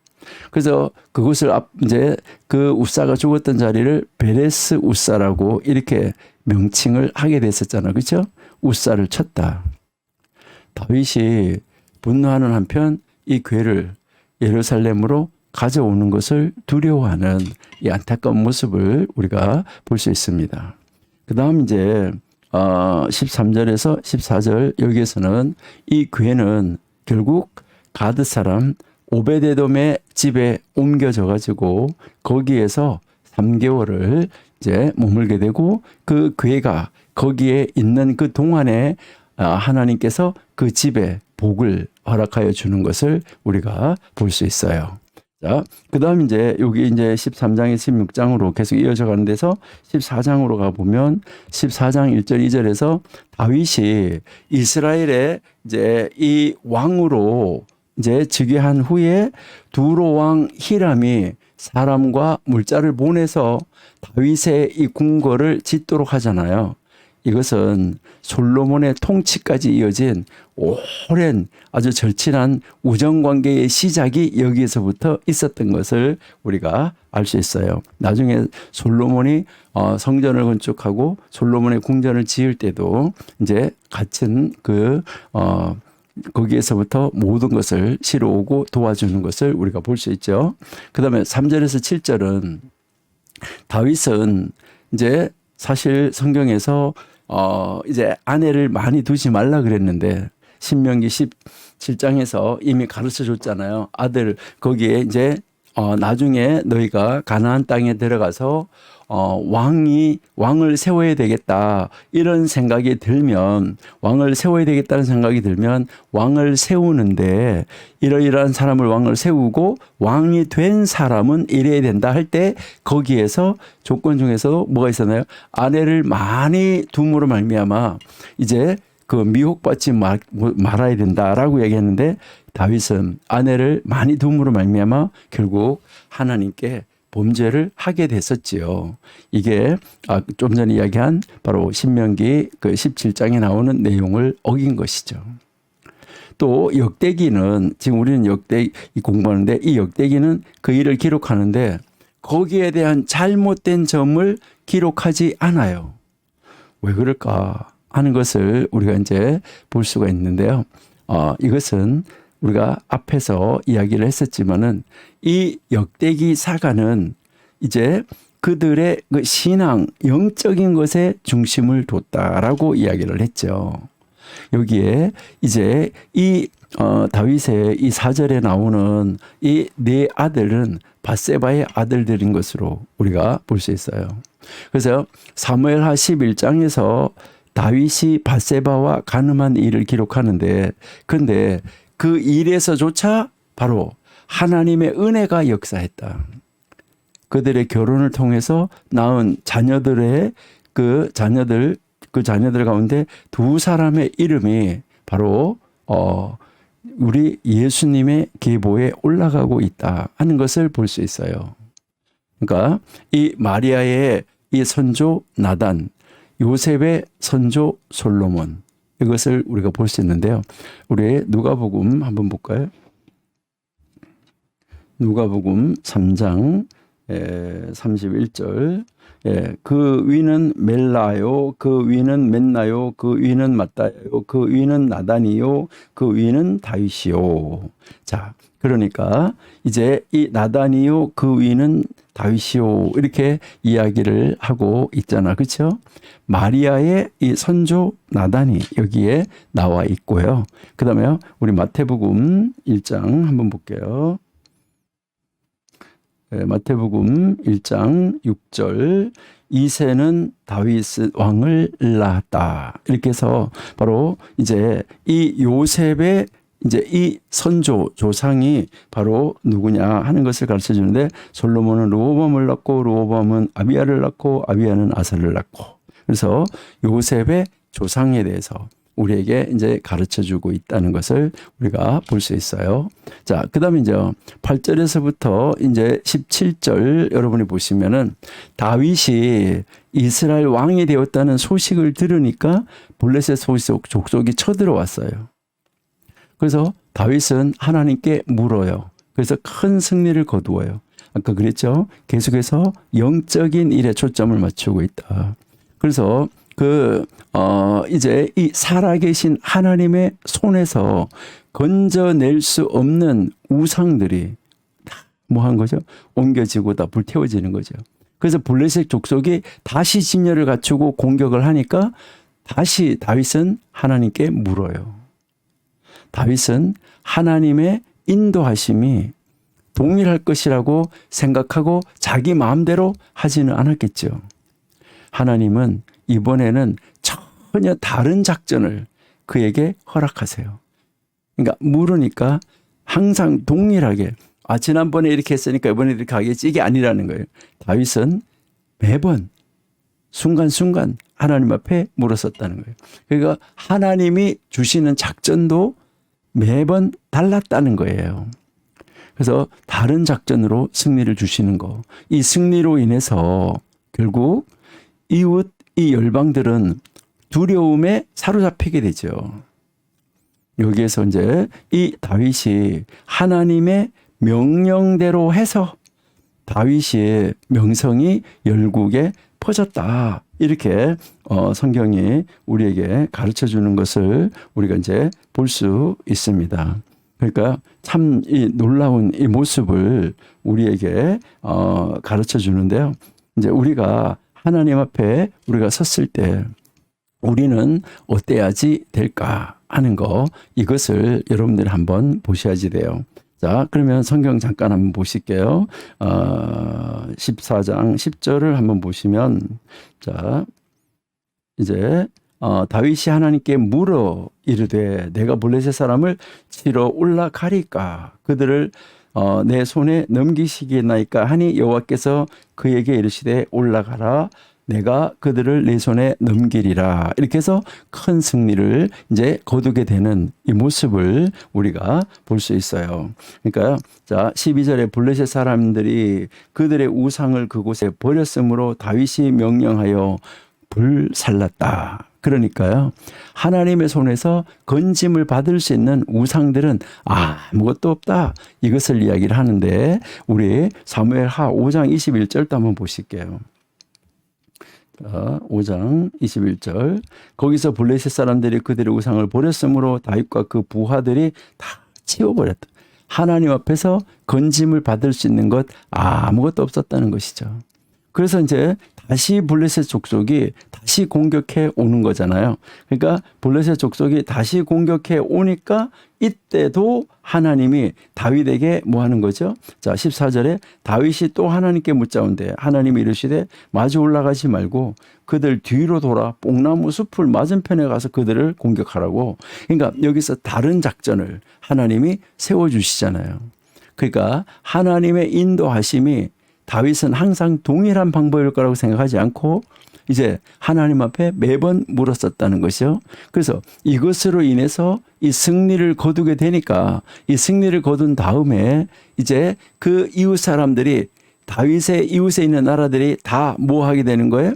그래서 그것을 이제 그 우사가 죽었던 자리를 베레스 우사라고 이렇게 명칭을 하게 됐었잖아요. 그렇죠? 우사를 쳤다. 다윗이 분노하는 한편 이 괴를 예루살렘으로 가져오는 것을 두려워하는 이 안타까운 모습을 우리가 볼 수 있습니다. 그 다음 이제 13절에서 14절 여기에서는 이 괴는 결국 가드 사람 오베데돔의 집에 옮겨져 가지고 거기에서 3개월을 이제 머물게 되고 그 괴가 거기에 있는 그 동안에 하나님께서 그 집에 복을 허락하여 주는 것을 우리가 볼 수 있어요. 자, 그 다음 이제 여기 이제 13장에서 16장으로 계속 이어져 가는 데서 14장으로 가보면 14장 1절 2절에서 다윗이 이스라엘의 이제 이 왕으로 이제 즉위한 후에 두로 왕 히람이 사람과 물자를 보내서 다윗의 이 궁궐을 짓도록 하잖아요. 이것은 솔로몬의 통치까지 이어진 오랜 아주 절친한 우정관계의 시작이 여기에서부터 있었던 것을 우리가 알 수 있어요. 나중에 솔로몬이 성전을 건축하고 솔로몬의 궁전을 지을 때도 이제 같은 거기에서부터 모든 것을 실어오고 도와주는 것을 우리가 볼 수 있죠. 그 다음에 3절에서 7절은 다윗은 이제 사실 성경에서 이제 아내를 많이 두지 말라 그랬는데 신명기 17장에서 이미 가르쳐 줬잖아요. 아들 거기에 이제 나중에 너희가 가나안 땅에 들어가서 왕을 세워야 되겠다 이런 생각이 들면 왕을 세워야 되겠다는 생각이 들면 왕을 세우는데 이러이러한 사람을 왕을 세우고 왕이 된 사람은 이래야 된다 할 때 거기에서 조건 중에서도 뭐가 있었나요? 아내를 많이 둠으로 말미암아 이제 그 미혹받지 말아야 된다라고 얘기했는데 다윗은 아내를 많이 둠으로 말미암아 결국 하나님께 범죄를 하게 됐었지요. 이게 좀 전에 이야기한 바로 신명기 그 17장에 나오는 내용을 어긴 것이죠. 또 역대기는 지금 우리는 역대기 공부하는데 이 역대기는 그 일을 기록하는데 거기에 대한 잘못된 점을 기록하지 않아요. 왜 그럴까 하는 것을 우리가 이제 볼 수가 있는데요. 이것은 우리가 앞에서 이야기를 했었지만은 이 역대기 사가는 이제 그들의 그 신앙, 영적인 것에 중심을 뒀다라고 이야기를 했죠. 여기에 이제 이 다윗의 이 4절에 나오는 이 네 아들은 밧세바의 아들들인 것으로 우리가 볼 수 있어요. 그래서 사무엘하 11장에서 다윗이 밧세바와 간음한 일을 기록하는데, 근데 그 일에서조차 바로 하나님의 은혜가 역사했다. 그들의 결혼을 통해서 낳은 자녀들의 그 자녀들 가운데 두 사람의 이름이 바로 우리 예수님의 계보에 올라가고 있다 하는 것을 볼 수 있어요. 그러니까 이 마리아의 이 선조 나단, 요셉의 선조 솔로몬, 이것을 우리가 볼 수 있는데요. 우리 누가복음 한번 볼까요? 누가복음 3장 31절. 그 위는 멜라요, 그 위는 맨나요, 그 위는 마따요, 그 위는 나단이요, 그 위는 다윗이요. 자, 그러니까 이제 이 나단이요, 그 위는 다윗이요, 이렇게 이야기를 하고 있잖아, 그렇죠? 마리아의 이 선조 나단이 여기에 나와 있고요. 그 다음에 우리 마태복음 1장 한번 볼게요. 마태복음 1장 6절. 이새는 다윗 왕을 낳았다. 이렇게 해서 바로 이제 이 요셉의 이제 이 선조 조상이 바로 누구냐 하는 것을 가르쳐 주는데, 솔로몬은 르호보암을 낳고 르호보암은 아비야를 낳고 아비야는 아사를 낳고, 그래서 요셉의 조상에 대해서 우리에게 이제 가르쳐 주고 있다는 것을 우리가 볼 수 있어요. 자, 그 다음에 이제 8절에서부터 이제 17절 여러분이 보시면은 다윗이 이스라엘 왕이 되었다는 소식을 들으니까 블레셋 족속이 쳐들어왔어요. 그래서 다윗은 하나님께 물어요. 그래서 큰 승리를 거두어요. 아까 그랬죠? 계속해서 영적인 일에 초점을 맞추고 있다. 그래서 이제 이 살아계신 하나님의 손에서 건져낼 수 없는 우상들이 뭐 한 거죠? 옮겨지고 다 불태워지는 거죠. 그래서 블레셋 족속이 다시 진열을 갖추고 공격을 하니까 다시 다윗은 하나님께 물어요. 다윗은 하나님의 인도하심이 동일할 것이라고 생각하고 자기 마음대로 하지는 않았겠죠. 하나님은 이번에는 전혀 다른 작전을 그에게 허락하세요. 그러니까 물으니까 항상 동일하게, 지난번에 이렇게 했으니까 이번에 이렇게 하겠지, 이게 아니라는 거예요. 다윗은 매번 순간순간 하나님 앞에 물었었다는 거예요. 그러니까 하나님이 주시는 작전도 매번 달랐다는 거예요. 그래서 다른 작전으로 승리를 주시는 거. 이 승리로 인해서 결국 이웃 이 열방들은 두려움에 사로잡히게 되죠. 여기에서 이제 이 다윗이 하나님의 명령대로 해서 다윗의 명성이 열국에 퍼졌다. 이렇게 성경이 우리에게 가르쳐 주는 것을 우리가 이제 볼 수 있습니다. 그러니까 참 이 놀라운 이 모습을 우리에게 가르쳐 주는데요. 이제 우리가 하나님 앞에 우리가 섰을 때 우리는 어때야지 될까 하는 거, 이것을 여러분들이 한번 보셔야지 돼요. 자, 그러면 성경 잠깐 한번 보실게요. 14장 10절을 한번 보시면, 자, 이제 다윗이 하나님께 물어 이르되 내가 블레셋 사람을 치러 올라가리까 그들을 내 손에 넘기시겠나이까 하니 여호와께서 그에게 이르시되 올라가라 내가 그들을 내 손에 넘기리라. 이렇게 해서 큰 승리를 이제 거두게 되는 이 모습을 우리가 볼 수 있어요. 그러니까 자 12절에 블레셋 사람들이 그들의 우상을 그곳에 버렸으므로 다윗이 명령하여 불살랐다. 그러니까요, 하나님의 손에서 건짐을 받을 수 있는 우상들은 아무것도 없다. 이것을 이야기를 하는데, 우리 사무엘하 5장 21절도 한번 보실게요. 5장 21절. 거기서 블레셋 사람들이 그들의 우상을 버렸으므로 다윗과 그 부하들이 다 치워버렸다. 하나님 앞에서 건짐을 받을 수 있는 것 아무것도 없었다는 것이죠. 그래서 이제 다시 블레셋 족속이 다시 공격해 오는 거잖아요. 그러니까 블레셋 족속이 다시 공격해 오니까 이때도 하나님이 다윗에게 뭐 하는 거죠? 자, 14절에 다윗이 또 하나님께 묻자온대 하나님이 이르시되 마주 올라가지 말고 그들 뒤로 돌아 뽕나무 숲을 맞은편에 가서 그들을 공격하라고. 그러니까 여기서 다른 작전을 하나님이 세워주시잖아요. 그러니까 하나님의 인도하심이 다윗은 항상 동일한 방법일 거라고 생각하지 않고 이제 하나님 앞에 매번 물었었다는 것이요. 그래서 이것으로 인해서 이 승리를 거두게 되니까 이 승리를 거둔 다음에 이제 그 이웃 사람들이 다윗의 이웃에 있는 나라들이 다 뭐 하게 되는 거예요?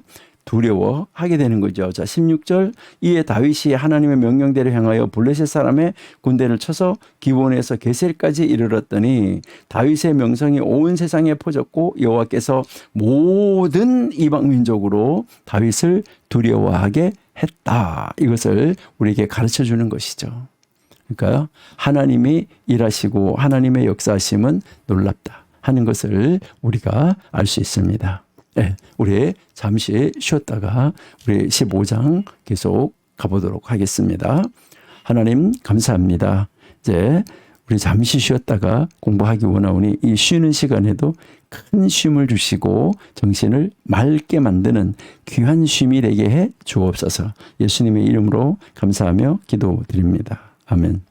두려워하게 되는 거죠. 자, 16절 이에 다윗이 하나님의 명령대로 향하여 블레셋 사람의 군대를 쳐서 기본에서 게셀까지 이르렀더니 다윗의 명성이 온 세상에 퍼졌고 여호와께서 모든 이방 민족으로 다윗을 두려워하게 했다. 이것을 우리에게 가르쳐 주는 것이죠. 그러니까 하나님이 일하시고 하나님의 역사하심은 놀랍다 하는 것을 우리가 알 수 있습니다. 네, 우리 잠시 쉬었다가 우리 15장 계속 가보도록 하겠습니다. 하나님 감사합니다. 이제 우리 잠시 쉬었다가 공부하기 원하오니 이 쉬는 시간에도 큰 쉼을 주시고 정신을 맑게 만드는 귀한 쉼이 되게 해 주옵소서. 예수님의 이름으로 감사하며 기도드립니다. 아멘.